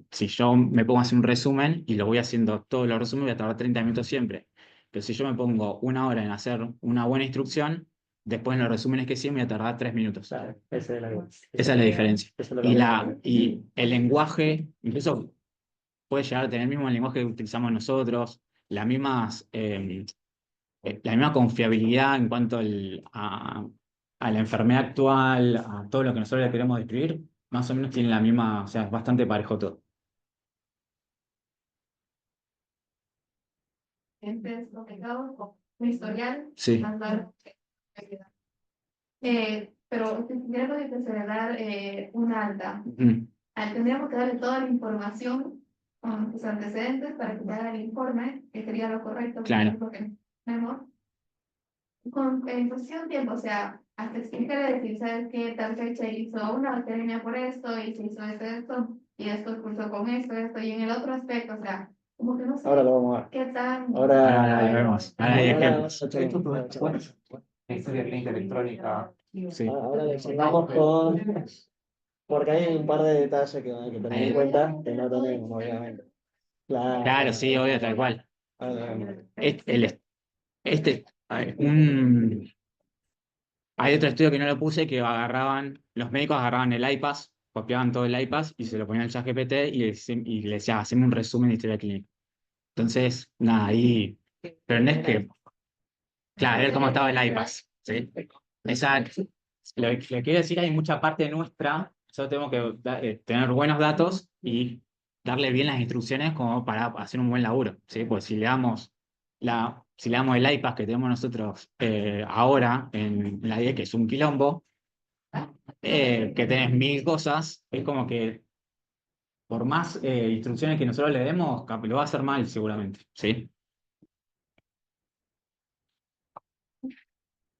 Speaker 2: Si yo me pongo a hacer un resumen y lo voy haciendo todos los resúmenes, voy a tardar 30 minutos siempre. Pero si yo me pongo una hora en hacer una buena instrucción, después en los resúmenes que sí me voy a tardar 3 minutos.
Speaker 4: Claro,
Speaker 2: Esa es la diferencia.
Speaker 4: eso es lo
Speaker 2: Y,
Speaker 4: que-
Speaker 2: y el lenguaje, incluso puede llegar a tener el mismo lenguaje que utilizamos nosotros, la misma confiabilidad en cuanto a la enfermedad actual, a todo lo que nosotros le queremos describir, más o menos tiene la misma, o sea, es bastante parejo todo.
Speaker 3: Entonces, lo que hago con un historial,
Speaker 2: Sí.
Speaker 3: más largo que pero si tuviéramos que considerar un alta,
Speaker 2: Ujú.
Speaker 3: tendríamos que darle toda la información con sus antecedentes para que te haga el informe, que sería lo correcto,
Speaker 2: Claro.
Speaker 3: que es lo que tenemos. En cuestión de tiempo, o sea, hasta explicarle decir, ¿sabes qué? Tal fecha hizo una bacteremia por esto, y se hizo esto, y después cursó con esto, y en el otro aspecto, o sea, como que no sé
Speaker 4: Ahora lo vamos a ver.
Speaker 3: qué tan...
Speaker 2: Ahora lo vemos. Ahora hay ejemplos.
Speaker 4: La historia clínica electrónica.
Speaker 2: Sí.
Speaker 4: Ahora le llegamos con... Porque hay un par de detalles que hay que tener en cuenta que no tenemos, obviamente.
Speaker 2: Claro, sí, obvio, tal cual.
Speaker 4: Ahora lo vemos.
Speaker 2: A ver, hay otro estudio que no lo puse que los médicos agarraban el iPass, copiaban todo el iPass y se lo ponían al ChatGPT y le decía, haceme un resumen de historia clínica. Entonces, nada, ahí, pero no es que, claro, ver cómo estaba el iPass, ¿sí? Lo que quiero decir, hay mucha parte nuestra, nosotros tenemos que tener buenos datos y darle bien las instrucciones como para hacer un buen laburo, ¿sí? Pues si le damos el iPad que tenemos nosotros ahora en la 10, que es un quilombo, que tenés 1000 cosas, es como que por más instrucciones que nosotros le demos, lo va a hacer mal seguramente, ¿sí?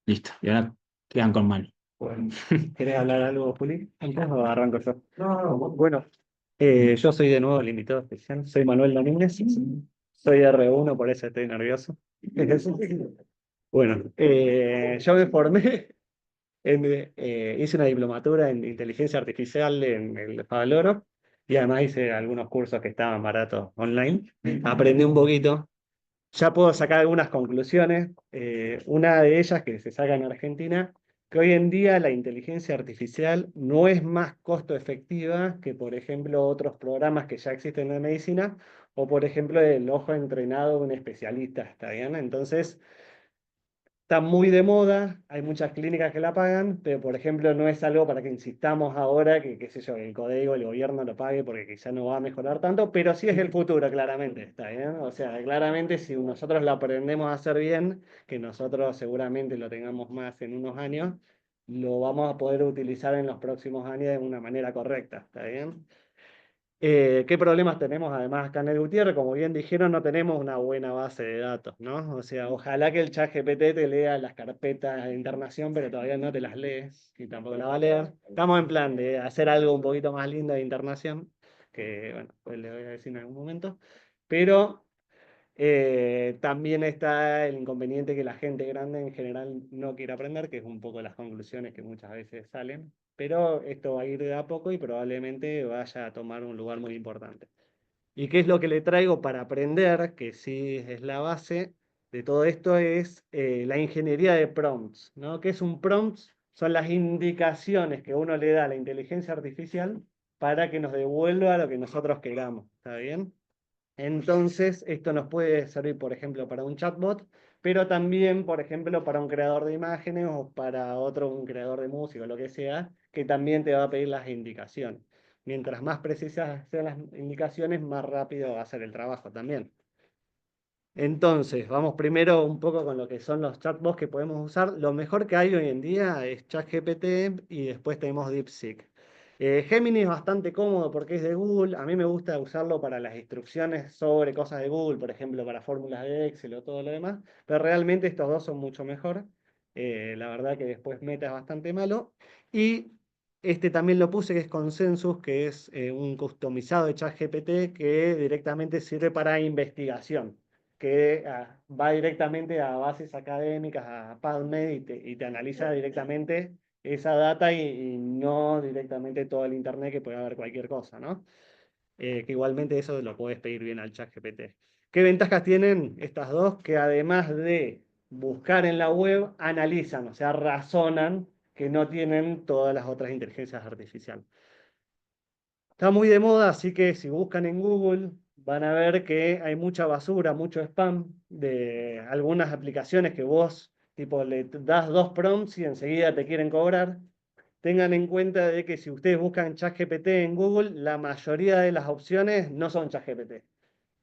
Speaker 2: Listo, y ahora quedan con mal.
Speaker 4: Bueno, ¿querés hablar algo, Juli? ¿Antes o arranco yo? No, bueno, yo soy de nuevo el invitado especial, soy Manuel Domínguez, soy R1, por eso estoy nervioso. Bueno, yo me formé, hice una diplomatura en inteligencia artificial en el Favaloro y además hice algunos cursos que estaban baratos online. Aprendí un poquito. Ya puedo sacar algunas conclusiones. Una de ellas que se saca en Argentina, que hoy en día la inteligencia artificial no es más costo efectiva que, por ejemplo, otros programas que ya existen en medicina, o por ejemplo, el ojo entrenado de un especialista, ¿está bien? Entonces, está muy de moda, hay muchas clínicas que la pagan, pero por ejemplo no es algo para que insistamos ahora que, qué sé yo, el código, el gobierno lo pague porque quizá no va a mejorar tanto, pero sí es el futuro, claramente, ¿está bien? O sea, claramente si nosotros lo aprendemos a hacer bien, que nosotros seguramente lo tengamos más en unos años, lo vamos a poder utilizar en los próximos años de una manera correcta, ¿está bien? ¿Qué problemas tenemos además acá en el Gutiérrez? Como bien dijeron, no tenemos una buena base de datos, ¿no? O sea, ojalá que el chat GPT te lea las carpetas de internación, pero todavía no te las lee y tampoco la va a leer. Estamos en plan de hacer algo un poquito más lindo de internación, que bueno, pues le voy a decir en algún momento. Pero también está el inconveniente que la gente grande en general no quiere aprender, que es un poco las conclusiones que muchas veces salen, pero esto va a ir de a poco y probablemente vaya a tomar un lugar muy importante. ¿Y qué es lo que le traigo para aprender? Que sí es la base de todo esto, es la ingeniería de prompts, ¿no? ¿Qué es un prompt? Son las indicaciones que uno le da a la inteligencia artificial para que nos devuelva lo que nosotros queramos, ¿está bien? Entonces, esto nos puede servir, por ejemplo, para un chatbot, pero también, por ejemplo, para un creador de imágenes o para otro, un creador de música, o lo que sea, que también te va a pedir las indicaciones. Mientras más precisas sean las indicaciones, más rápido va a ser el trabajo también. Entonces, vamos primero un poco con lo que son los chatbots que podemos usar. Lo mejor que hay hoy en día es ChatGPT y después tenemos DeepSeek. Gemini es bastante cómodo porque es de Google. A mí me gusta usarlo para las instrucciones sobre cosas de Google, por ejemplo, para fórmulas de Excel o todo lo demás. Pero realmente estos dos son mucho mejor. La verdad que después Meta es bastante malo. Y Este también lo puse, que es Consensus, que es un customizado de ChatGPT que directamente sirve para investigación, que va directamente a bases académicas, a PubMed, y te analiza directamente esa data y no directamente todo el internet, que puede haber cualquier cosa, ¿no? Que igualmente eso lo puedes pedir bien al ChatGPT. ¿Qué ventajas tienen estas dos? Que además de buscar en la web, analizan, o sea, razonan, que no tienen todas las otras inteligencias artificiales. Está muy de moda, así que si buscan en Google van a ver que hay mucha basura, mucho spam de algunas aplicaciones que vos, tipo, le das 2 prompts y enseguida te quieren cobrar. Tengan en cuenta de que si ustedes buscan ChatGPT en Google, la mayoría de las opciones no son ChatGPT.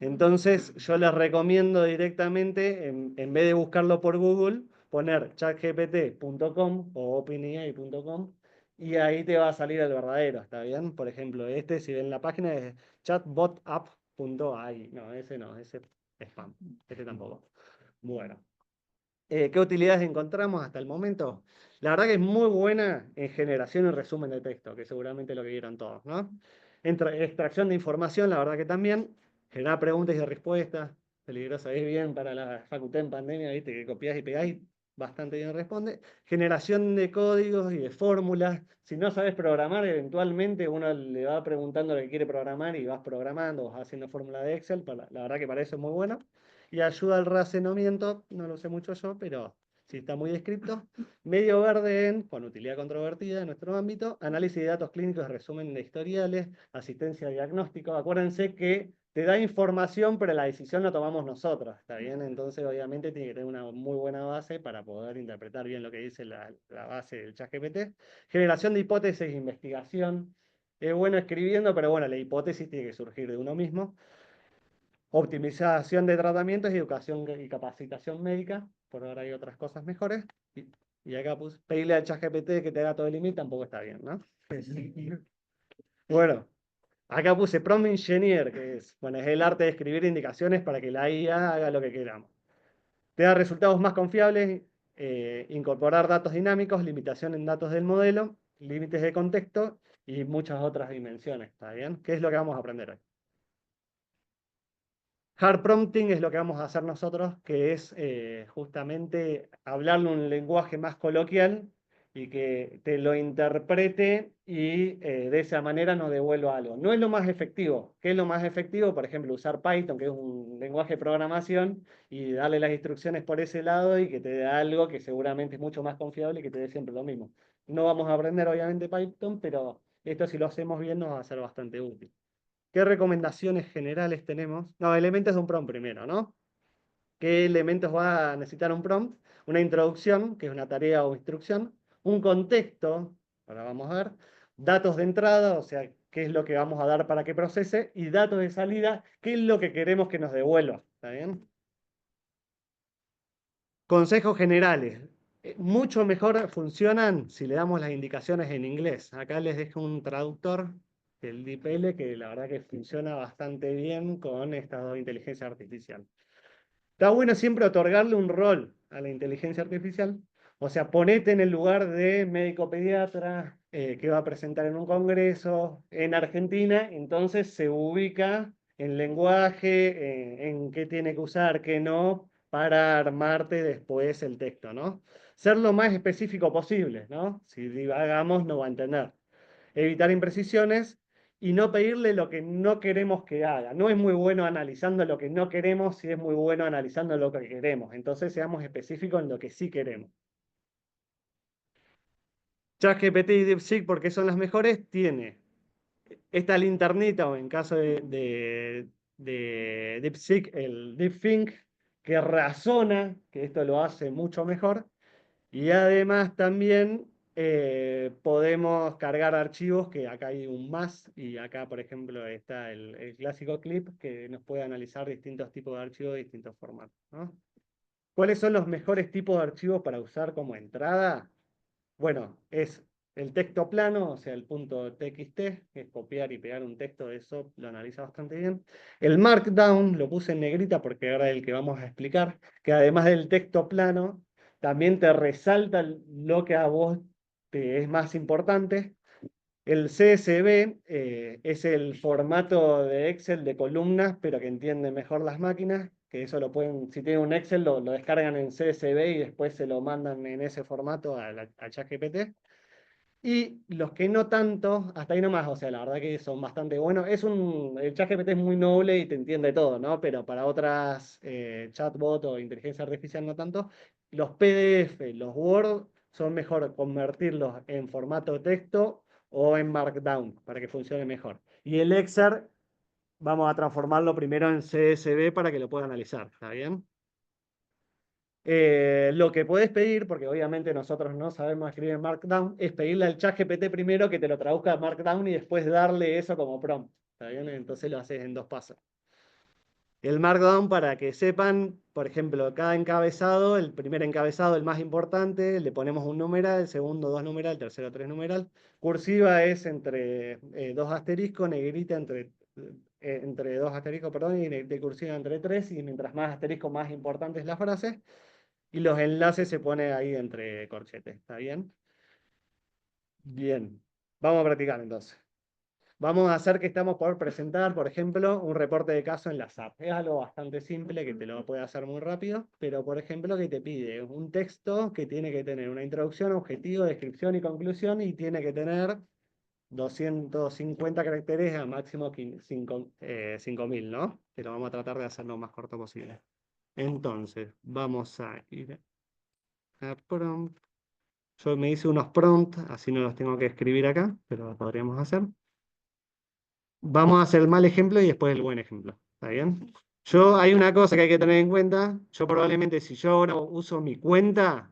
Speaker 4: Entonces, yo les recomiendo directamente, en vez de buscarlo por Google, poner chatgpt.com o openai.com y ahí te va a salir el verdadero, ¿está bien? Por ejemplo, si ven la página es chatbotapp.ai. No, ese es spam. Este tampoco. Bueno. ¿Qué utilidades encontramos hasta el momento? La verdad que es muy buena en generación y resumen de texto, que seguramente lo que vieron todos, ¿no? Extracción de información, la verdad que también. Generar preguntas y respuestas, peligrosa, es bien para la facultad en pandemia, ¿viste? Que copiás y pegáis, bastante bien responde. Generación de códigos y de fórmulas. Si no sabes programar, eventualmente uno le va preguntando lo que quiere programar y vas programando, vas haciendo fórmula de Excel. La verdad que para eso es muy bueno. Y ayuda al razonamiento, no lo sé mucho yo, pero sí está muy descrito. Medio verde con utilidad controvertida en nuestro ámbito. Análisis de datos clínicos, resumen de historiales, asistencia a diagnóstico. Acuérdense que te da información, pero la decisión la tomamos nosotros, ¿está bien? Entonces, obviamente, tiene que tener una muy buena base para poder interpretar bien lo que dice la base del ChatGPT. Generación de hipótesis e investigación. Es bueno escribiendo, pero bueno, la hipótesis tiene que surgir de uno mismo. Optimización de tratamientos, educación y capacitación médica. Por ahora hay otras cosas mejores. Y acá puse, pedirle al ChatGPT que te haga todo el email, tampoco está bien, ¿no? Bueno, acá puse Prompt Engineer, que es el arte de escribir indicaciones para que la IA haga lo que queramos. Te da resultados más confiables, incorporar datos dinámicos, limitación en datos del modelo, límites de contexto y muchas otras dimensiones, ¿está bien? ¿Qué es lo que vamos a aprender hoy? Hard prompting es lo que vamos a hacer nosotros, que es justamente hablarle un lenguaje más coloquial y que te lo interprete y de esa manera nos devuelva algo. No es lo más efectivo. ¿Qué es lo más efectivo? Por ejemplo, usar Python, que es un lenguaje de programación, y darle las instrucciones por ese lado y que te dé algo que seguramente es mucho más confiable y que te dé siempre lo mismo. No vamos a aprender obviamente Python, pero esto si lo hacemos bien nos va a ser bastante útil. ¿Qué recomendaciones generales tenemos? No, elementos de un prompt primero, ¿no? ¿Qué elementos va a necesitar un prompt? Una introducción, que es una tarea o instrucción. Un contexto, ahora vamos a ver. Datos de entrada, o sea, qué es lo que vamos a dar para que procese. Y datos de salida, qué es lo que queremos que nos devuelva. ¿Está bien? Consejos generales. Mucho mejor funcionan si le damos las indicaciones en inglés. Acá les dejo un traductor, el DeepL, que la verdad que funciona bastante bien con estas dos inteligencias artificiales. Está bueno siempre otorgarle un rol a la inteligencia artificial. O sea, ponete en el lugar de médico pediatra que va a presentar en un congreso en Argentina, entonces se ubica en lenguaje, en qué tiene que usar, qué no, para armarte después el texto, ¿no? Ser lo más específico posible, ¿no? Si divagamos no va a entender. Evitar imprecisiones y no pedirle lo que no queremos que haga. No es muy bueno analizando lo que no queremos, si es muy bueno analizando lo que queremos. Entonces seamos específicos en lo que sí queremos. ChatGPT y DeepSeek, ¿por qué son las mejores? Tiene esta linternita, o en caso de DeepSeek, el DeepThink, que razona, que esto lo hace mucho mejor. Y además también podemos cargar archivos, que acá hay un más, y acá, por ejemplo, está el clásico clip, que nos puede analizar distintos tipos de archivos de distintos formatos, ¿no? ¿Cuáles son los mejores tipos de archivos para usar como entrada? Bueno, es el texto plano, o sea, el punto .txt, que es copiar y pegar un texto, eso lo analiza bastante bien. El Markdown, lo puse en negrita porque ahora es el que vamos a explicar, que además del texto plano, también te resalta lo que a vos te es más importante. El CSV es el formato de Excel de columnas, pero que entiende mejor las máquinas, que eso lo pueden, si tienen un Excel, lo descargan en CSV y después se lo mandan en ese formato a ChatGPT. Y los que no tanto, hasta ahí nomás, o sea, la verdad que son bastante buenos. El ChatGPT es muy noble y te entiende todo, ¿no? Pero para otras chatbot o inteligencia artificial no tanto. Los PDF, los Word, son mejor convertirlos en formato texto o en Markdown para que funcione mejor. Y el Excel, vamos a transformarlo primero en CSV para que lo pueda analizar, ¿está bien? Lo que puedes pedir, porque obviamente nosotros no sabemos escribir en Markdown, es pedirle al ChatGPT primero que te lo traduzca a Markdown y después darle eso como prompt. ¿Está bien? Entonces lo haces en 2 pasos. El Markdown, para que sepan, por ejemplo, cada encabezado, el primer encabezado, el más importante, le ponemos un numeral, el segundo 2 numeral, el tercero 3 numeral. Cursiva es entre 2 asteriscos, negrita entre 2 asteriscos, perdón, y de cursiva entre 3, y mientras más asterisco, más importante es la frase. Y los enlaces se pone ahí entre corchetes, ¿está bien? Bien, vamos a practicar entonces. Vamos a hacer que estamos por presentar, por ejemplo, un reporte de caso en la SAP. Es algo bastante simple que te lo puede hacer muy rápido, pero por ejemplo que te pide un texto que tiene que tener una introducción, objetivo, descripción y conclusión y tiene que tener 250 caracteres a máximo 5000, ¿no? Pero vamos a tratar de hacerlo lo más corto posible. Entonces, vamos a ir a prompt. Yo me hice unos prompts, así no los tengo que escribir acá, pero lo podríamos hacer. Vamos a hacer el mal ejemplo y después el buen ejemplo. ¿Está bien? Hay una cosa que hay que tener en cuenta. Yo probablemente si yo ahora uso mi cuenta,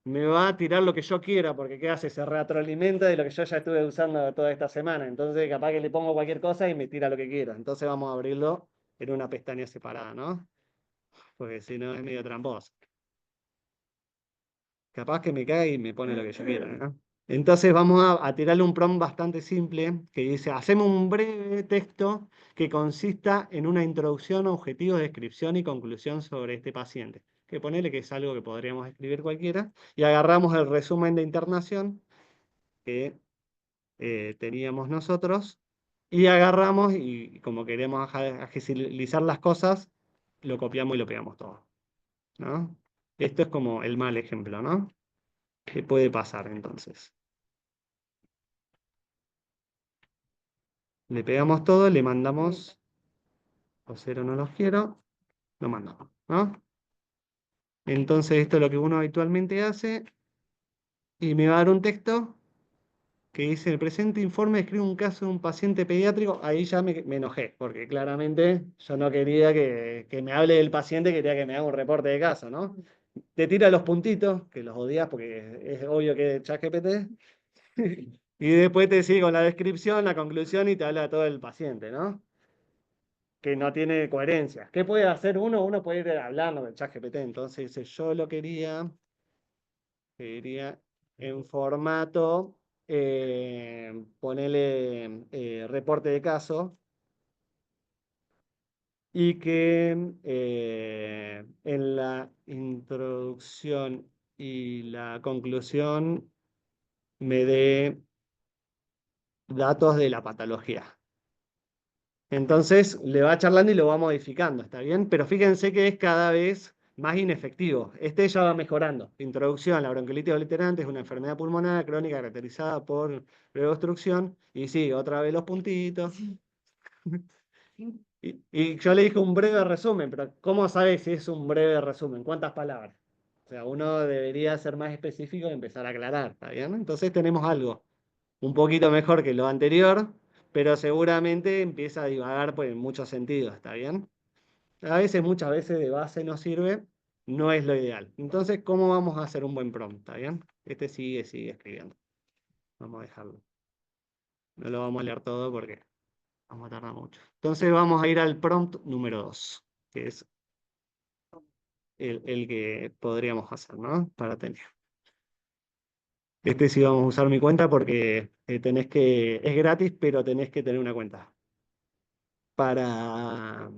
Speaker 4: me va a tirar lo que yo quiera, porque ¿qué hace? Se retroalimenta de lo que yo ya estuve usando toda esta semana. Entonces capaz que le pongo cualquier cosa y me tira lo que quiera. Entonces vamos a abrirlo en una pestaña separada, ¿no? Porque si no es medio tramposo. Capaz que me cae y me pone lo que yo quiera, ¿no? Entonces vamos a tirarle un prompt bastante simple que dice, hacemos un breve texto que consista en una introducción, objetivo, descripción y conclusión sobre este paciente. Que ponele que es algo que podríamos escribir cualquiera. Y agarramos el resumen de internación que teníamos nosotros y agarramos y como queremos agilizar las cosas, lo copiamos y lo pegamos todo, ¿no? Esto es como el mal ejemplo, ¿no? ¿Qué puede pasar entonces? Le pegamos todo, le mandamos, o cero no los quiero, lo mandamos, ¿no? Entonces esto es lo que uno habitualmente hace y me va a dar un texto que dice, el presente informe describe un caso de un paciente pediátrico. Ahí ya me enojé, porque claramente yo no quería que me hable del paciente, quería que me haga un reporte de caso, ¿no? Te tira los puntitos, que los odias porque es obvio que es ChatGPT. Y después te sigue con la descripción, la conclusión y te habla todo el paciente, ¿no? Que no tiene coherencia. ¿Qué puede hacer uno? Uno puede ir hablando del ChatGPT. Entonces, yo lo quería en formato, ponerle reporte de caso y que en la introducción y la conclusión me dé datos de la patología. Entonces le va charlando y lo va modificando, ¿está bien? Pero fíjense que es cada vez más inefectivo. Este ya va mejorando. Introducción, la bronquiolitis obliterante es una enfermedad pulmonar crónica caracterizada por breve obstrucción. Y sí, otra vez los puntitos. Y yo le dije un breve resumen, pero ¿cómo sabes si es un breve resumen? ¿Cuántas palabras? O sea, uno debería ser más específico y empezar a aclarar, ¿está bien? Entonces tenemos algo un poquito mejor que lo anterior, pero seguramente empieza a divagar pues, en muchos sentidos, ¿está bien? A veces, muchas veces de base no sirve, no es lo ideal. Entonces, ¿cómo vamos a hacer un buen prompt? ¿Está bien? Este sigue escribiendo. Vamos a dejarlo. No lo vamos a leer todo porque vamos a tardar mucho. Entonces vamos a ir al prompt número 2, que es el que podríamos hacer, ¿no? Para tener. Este sí vamos a usar mi cuenta porque es gratis, pero tenés que tener una cuenta para,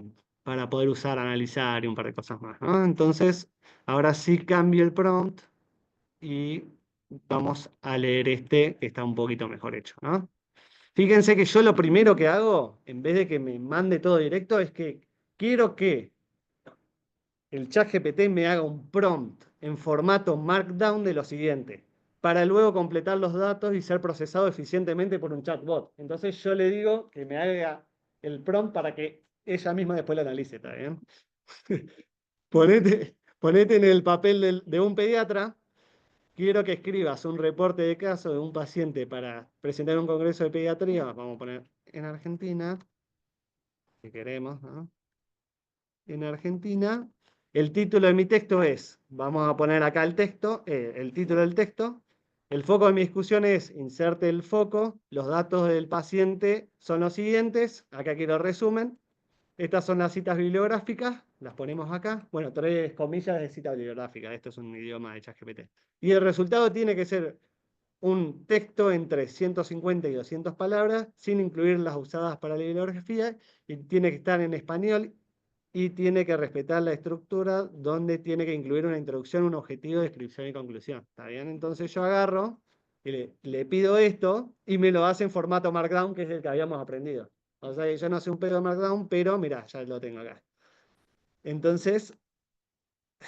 Speaker 4: para poder usar, analizar y un par de cosas más, ¿no? Entonces, ahora sí cambio el prompt y vamos a leer este, que está un poquito mejor hecho, ¿no? Fíjense que yo lo primero que hago, en vez de que me mande todo directo, es que quiero que el ChatGPT me haga un prompt en formato Markdown de lo siguiente, para luego completar los datos y ser procesado eficientemente por un chatbot. Entonces yo le digo que me haga el prompt para que ella misma después lo analice, ¿está bien? Ponete en el papel de un pediatra. Quiero que escribas un reporte de caso de un paciente para presentar un congreso de pediatría. Vamos a poner en Argentina, si queremos, ¿no? En Argentina. El título de mi texto es, vamos a poner acá el texto, el título del texto. El foco de mi discusión es, inserte el foco, los datos del paciente son los siguientes, acá quiero resumen. Estas son las citas bibliográficas, las ponemos acá. Bueno, 3 comillas de cita bibliográfica, esto es un idioma de ChatGPT. Y el resultado tiene que ser un texto entre 150 y 200 palabras, sin incluir las usadas para la bibliografía, y tiene que estar en español y tiene que respetar la estructura donde tiene que incluir una introducción, un objetivo, descripción y conclusión. ¿Está bien? Entonces yo agarro y le pido esto y me lo hace en formato Markdown, que es el que habíamos aprendido. O sea, yo no sé un pedo de Markdown, pero mira, ya lo tengo acá. Entonces,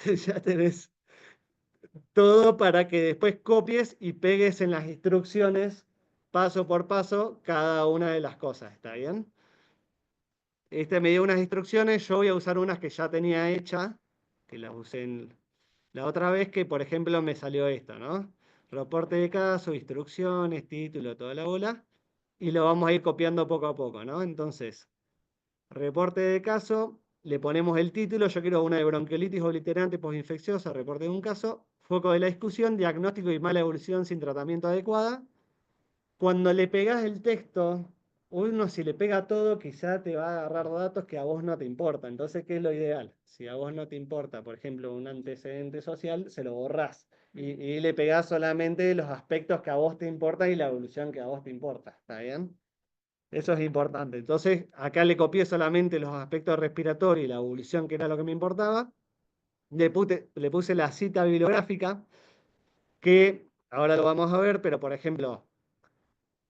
Speaker 4: ya tenés todo para que después copies y pegues en las instrucciones, paso por paso, cada una de las cosas. ¿Está bien? Este me dio unas instrucciones, yo voy a usar unas que ya tenía hechas, que las usé la otra vez, que por ejemplo me salió esto, ¿no? Reporte de caso, instrucciones, título, toda la bola, y lo vamos a ir copiando poco a poco, ¿no? Entonces, reporte de caso, le ponemos el título, yo quiero una de bronquiolitis obliterante postinfecciosa, reporte de un caso, foco de la discusión, diagnóstico y mala evolución sin tratamiento adecuada. Cuando le pegas el texto, uno si le pega todo, quizá te va a agarrar datos que a vos no te importan. Entonces, ¿qué es lo ideal? Si a vos no te importa, por ejemplo, un antecedente social, se lo borrás. Y le pegás solamente los aspectos que a vos te importan y la evolución que a vos te importa. ¿Está bien? Eso es importante. Entonces, acá le copié solamente los aspectos respiratorios y la evolución, que era lo que me importaba. Le puse la cita bibliográfica, que ahora lo vamos a ver, pero por ejemplo,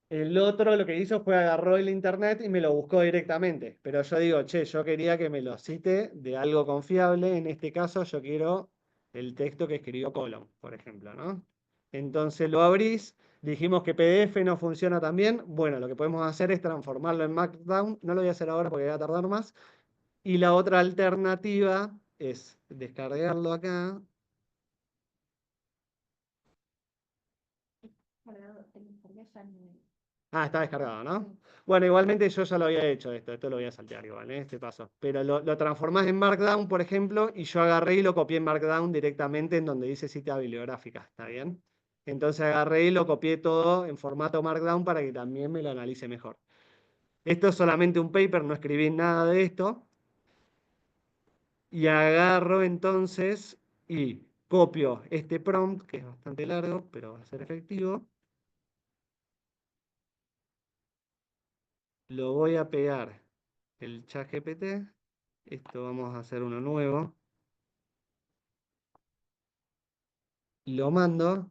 Speaker 4: el otro lo que hizo fue agarró el internet y me lo buscó directamente. Pero yo digo, che, yo quería que me lo cite de algo confiable. En este caso, yo quiero el texto que escribió Colom, por ejemplo, ¿no? Entonces lo abrís. Dijimos que PDF no funciona tan bien. Bueno, lo que podemos hacer es transformarlo en Markdown. No lo voy a hacer ahora porque va a tardar más. Y la otra alternativa es descargarlo acá. Ah, está descargado, ¿no? Bueno, igualmente yo ya lo había hecho esto lo voy a saltear igual, este paso. Pero lo transformás en Markdown, por ejemplo, y yo agarré y lo copié en Markdown directamente en donde dice cita bibliográfica, ¿está bien? Entonces agarré y lo copié todo en formato Markdown para que también me lo analice mejor. Esto es solamente un paper, no escribí nada de esto. Y agarro entonces y copio este prompt, que es bastante largo, pero va a ser efectivo. Lo voy a pegar el ChatGPT. Esto vamos a hacer uno nuevo. Lo mando.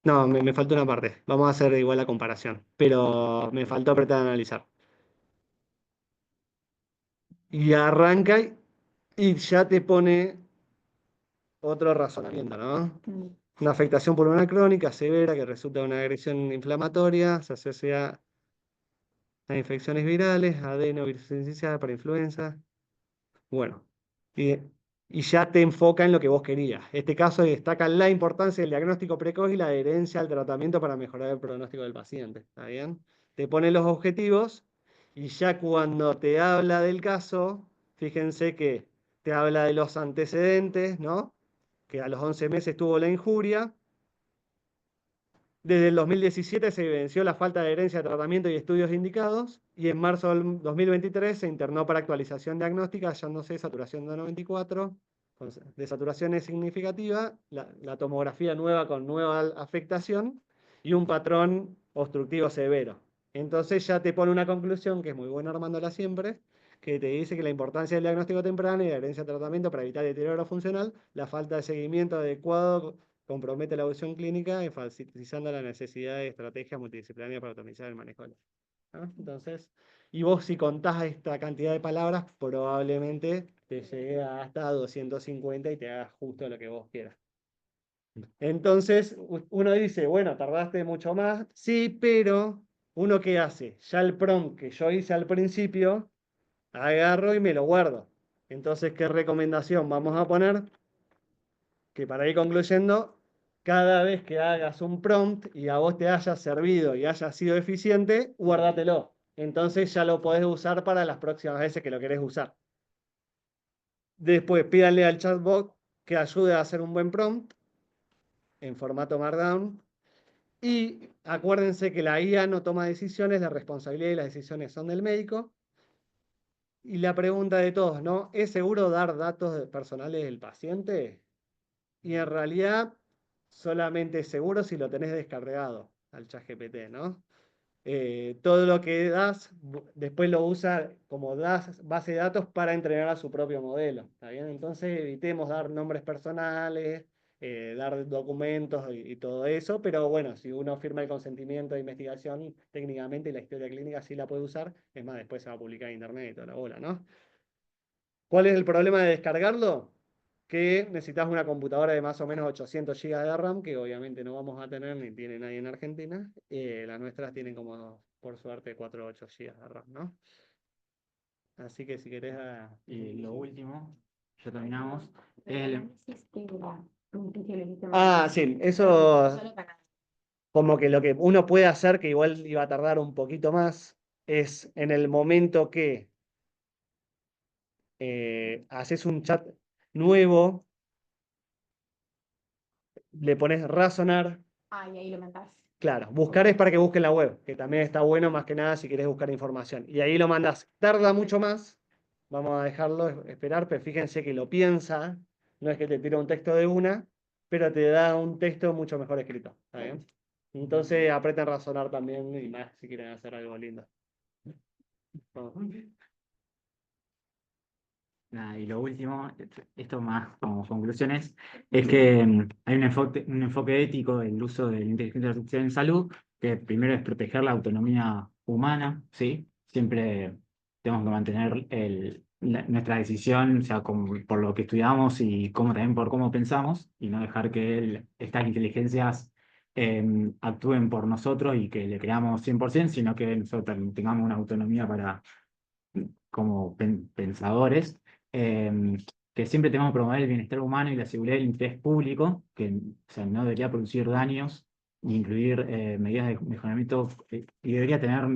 Speaker 4: No, me faltó una parte. Vamos a hacer igual la comparación. Pero me faltó apretar analizar. Y arranca y ya te pone otro razonamiento, ¿no? Una afectación pulmonar crónica severa que resulta de una agresión inflamatoria, se asocia a infecciones virales, adenovirus para influenza. Bueno, y, y ya te enfoca en lo que vos querías. Este caso destaca la importancia del diagnóstico precoz y la adherencia al tratamiento para mejorar el pronóstico del paciente. ¿Está bien? Te pone los objetivos y ya cuando te habla del caso, fíjense que te habla de los antecedentes, ¿no? Que a los 11 meses tuvo la injuria. Desde el 2017 se evidenció la falta de adherencia a tratamiento y estudios indicados, y en marzo del 2023 se internó para actualización diagnóstica, hallándose saturación de 94, de saturación es significativa, la tomografía nueva con nueva afectación y un patrón obstructivo severo. Entonces ya te pone una conclusión, que es muy buena armándola siempre, que te dice que la importancia del diagnóstico temprano y la adherencia a tratamiento para evitar deterioro funcional, la falta de seguimiento adecuado compromete la evolución clínica, enfatizando la necesidad de estrategias multidisciplinarias para optimizar el manejo de ¿no? Entonces, y vos si contás esta cantidad de palabras, probablemente te llegue hasta 250 y te hagas justo lo que vos quieras. Entonces, uno dice, bueno, tardaste mucho más, sí, pero uno qué hace, ya el prompt que yo hice al principio, agarro y me lo guardo. Entonces, ¿qué recomendación vamos a poner? Que para ir concluyendo, cada vez que hagas un prompt y a vos te haya servido y haya sido eficiente, guárdatelo. Entonces ya lo podés usar para las próximas veces que lo querés usar. Después pídanle al chatbot que ayude a hacer un buen prompt en formato Markdown. Y acuérdense que la IA no toma decisiones, la responsabilidad y las decisiones son del médico. Y la pregunta de todos, ¿no? ¿Es seguro dar datos personales del paciente? Y en realidad solamente es seguro si lo tenés descargado al ChatGPT, ¿no? Todo lo que das, después lo usa como base de datos para entrenar a su propio modelo, ¿está bien? Entonces evitemos dar nombres personales, dar documentos y todo eso, pero bueno, si uno firma el consentimiento de investigación, técnicamente la historia clínica sí la puede usar, es más, después se va a publicar en internet y toda la bola, ¿no? ¿Cuál es el problema de descargarlo? Que necesitas una computadora de más o menos 800 GB de RAM, que obviamente no vamos a tener ni tiene nadie en Argentina. Las nuestras tienen como, por suerte, 4 o 8 GB de RAM, ¿no? Así que si querés...
Speaker 2: Y lo último, ya terminamos.
Speaker 4: Sí, eso como que lo que uno puede hacer, que igual iba a tardar un poquito más, es en el momento que haces un chat nuevo, le pones razonar.
Speaker 5: Y ahí lo mandás.
Speaker 4: Claro, buscar es para que busque la web, que también está bueno más que nada si querés buscar información. Y ahí lo mandás. Tarda mucho más, vamos a dejarlo esperar, pero fíjense que lo piensa, no es que te tira un texto de una, pero te da un texto mucho mejor escrito. ¿Está bien? Entonces aprieten razonar también y más si quieren hacer algo lindo.
Speaker 2: Nada, y lo último, esto más como conclusiones, es que hay un enfoque ético del uso de la inteligencia artificial en salud, que primero es proteger la autonomía humana, ¿sí? Siempre tenemos que mantener nuestra decisión, o sea, por lo que estudiamos y también por cómo pensamos, y no dejar que estas inteligencias actúen por nosotros y que le creamos 100%, sino que nosotros tengamos una autonomía como pensadores, que siempre tenemos que promover el bienestar humano y la seguridad del interés público, que o sea, no debería producir daños, ni incluir medidas de mejoramiento, y debería tener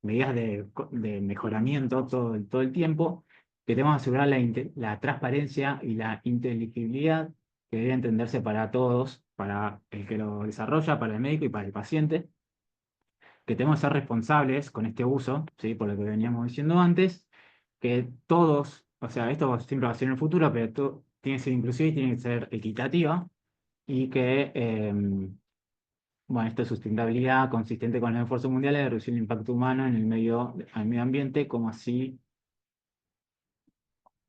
Speaker 2: medidas de mejoramiento todo el tiempo, que tenemos que asegurar la transparencia y la inteligibilidad, que debe entenderse para todos, para el que lo desarrolla, para el médico y para el paciente, que tenemos que ser responsables con este uso, ¿sí? Por lo que veníamos diciendo antes, que todos, o sea, esto siempre va a ser en el futuro, pero tiene que ser inclusivo y tiene que ser equitativa, y que, bueno, esto es sustentabilidad consistente con los esfuerzos mundiales de reducir el impacto humano en al medio ambiente, como así,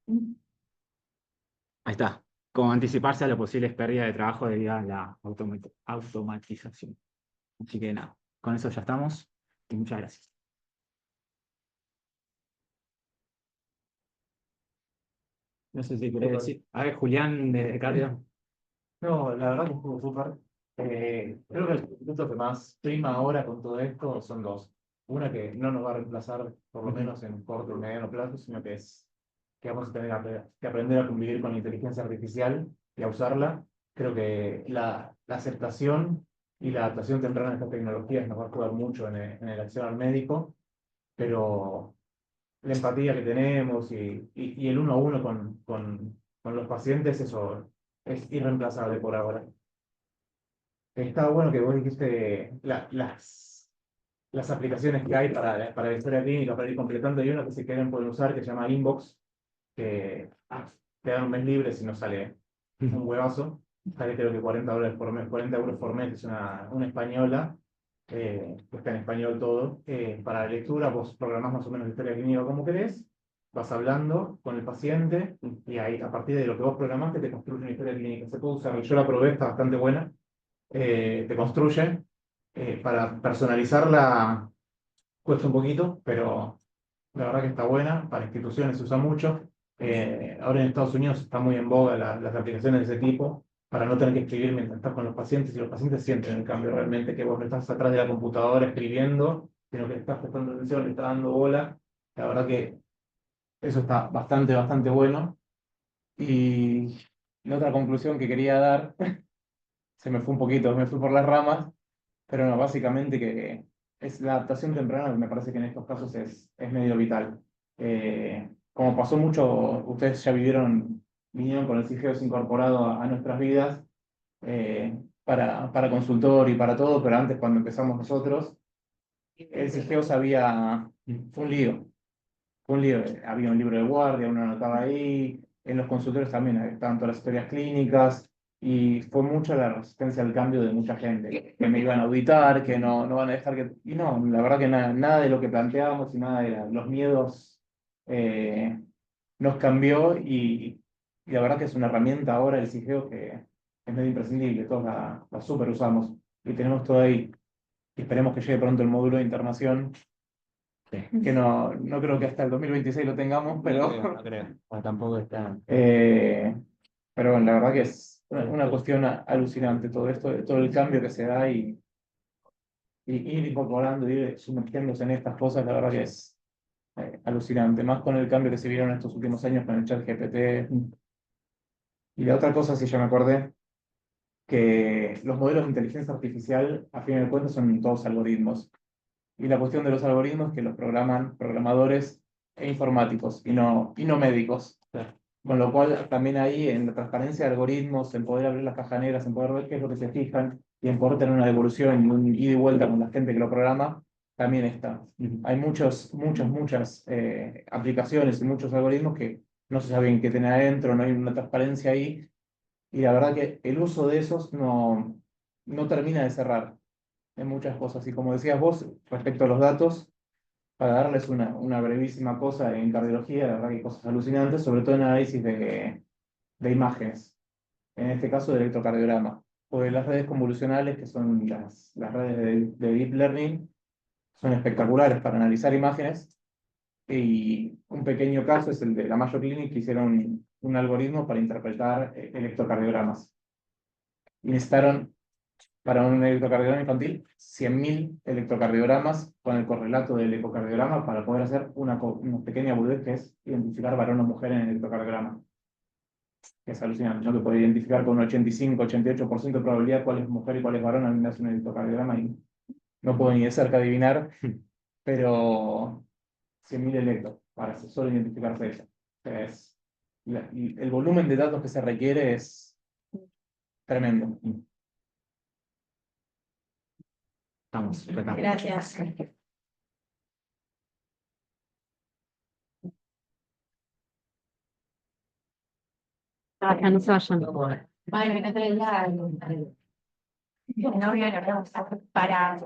Speaker 2: ahí está, como anticiparse a las posibles pérdidas de trabajo debido a la automatización. Así que nada, con eso ya estamos, y muchas gracias. No sé si querés decir. A ver, Julián de Cardio.
Speaker 6: No, la verdad que estuvo súper. Creo que el punto que más prima ahora con todo esto son dos. Una que no nos va a reemplazar, por lo menos en corto y mediano plazo, sino que vamos a tener que aprender a convivir con la inteligencia artificial y a usarla. Creo que la aceptación y la adaptación temprana de estas tecnologías nos va a ayudar mucho en el acción al médico, pero la empatía que tenemos y el uno a uno con los pacientes, eso es irreemplazable por ahora. Está bueno que vos dijiste las aplicaciones que hay para la historia clínica, para ir completando. Hay una que si quieren pueden usar que se llama Inbox, que te dan un mes libre si no sale un huevazo. Sale creo que $40 por mes, 40 euros por mes, es una española, que está en español todo. Para la lectura vos programás más o menos la historia clínica como querés, vas hablando con el paciente y ahí, a partir de lo que vos programaste, te construye una historia clínica. Se puede usar, yo la probé, está bastante buena. Te construye. Para personalizarla cuesta un poquito, pero la verdad que está buena. Para instituciones se usa mucho. Ahora en Estados Unidos está muy en boga las aplicaciones de ese tipo, para no tener que escribir mientras estás con los pacientes, y los pacientes sienten el cambio realmente, que vos no estás atrás de la computadora escribiendo, sino que estás prestando atención, le estás dando bola. La verdad que eso está bastante, bastante bueno. Y la otra conclusión que quería dar, se me fue un poquito, me fui por las ramas, pero no, básicamente que es la adaptación temprana, que me parece que en estos casos es medio vital. Como pasó mucho, ustedes ya vinieron con el CIGEOS incorporado a nuestras vidas, para consultor y para todo, pero antes cuando empezamos nosotros, el CIGEOS fue un lío. Fue un lío. Había un libro de guardia, uno anotaba ahí, en los consultorios también estaban todas las historias clínicas, y fue mucha la resistencia al cambio de mucha gente, que me iban a auditar, que no van a dejar que... Y no, la verdad que nada de lo que planteábamos y nada de los miedos nos cambió, y la verdad que es una herramienta ahora el CIGEO que es medio imprescindible, todos la super usamos, y tenemos todo ahí. Y esperemos que llegue pronto el módulo de internación, que no creo que hasta el 2026 lo tengamos, pero...
Speaker 4: No creo, o tampoco está.
Speaker 6: Pero bueno, la verdad que es una cuestión alucinante todo esto, todo el cambio que se da, y ir incorporando, ir sumergiéndose en estas cosas, la verdad que es alucinante, más con el cambio que se vieron estos últimos años con el chat GPT. Y la otra cosa, si ya me acordé, que los modelos de inteligencia artificial, a fin de cuentas, son todos algoritmos. Y la cuestión de los algoritmos es que los programan programadores e informáticos, y no médicos. Con lo cual, también ahí en la transparencia de algoritmos, en poder abrir las cajas negras, en poder ver qué es lo que se fijan, y en poder tener una devolución y un ida y vuelta con la gente que lo programa, también está. Hay muchas aplicaciones y muchos algoritmos que no se saben qué tiene adentro, no hay una transparencia ahí, y la verdad que el uso de esos no termina de cerrar en muchas cosas. Y como decías vos, respecto a los datos, para darles una brevísima cosa en cardiología, la verdad que hay cosas alucinantes, sobre todo en análisis de imágenes, en este caso de electrocardiograma, o de las redes convolucionales, que son las redes de Deep Learning, son espectaculares para analizar imágenes. Y un pequeño caso es el de la Mayo Clinic, que hicieron un algoritmo para interpretar electrocardiogramas. Y necesitaron, para un electrocardiograma infantil, 100.000 electrocardiogramas con el correlato del ecocardiograma, para poder hacer una pequeña boludez, que es identificar varón o mujer en el electrocardiograma. Es alucinante, ¿no? Que puede identificar con un 85-88% de probabilidad cuál es mujer y cuál es varón. A mí me hace un electrocardiograma y no puedo ni de cerca adivinar, pero 100.000 electros para solo identificarse eso. O sea, y el volumen de datos que se requiere es tremendo.
Speaker 4: Estamos.
Speaker 3: Gracias.
Speaker 1: Ya no se vayan.
Speaker 3: Bueno, no te la no, para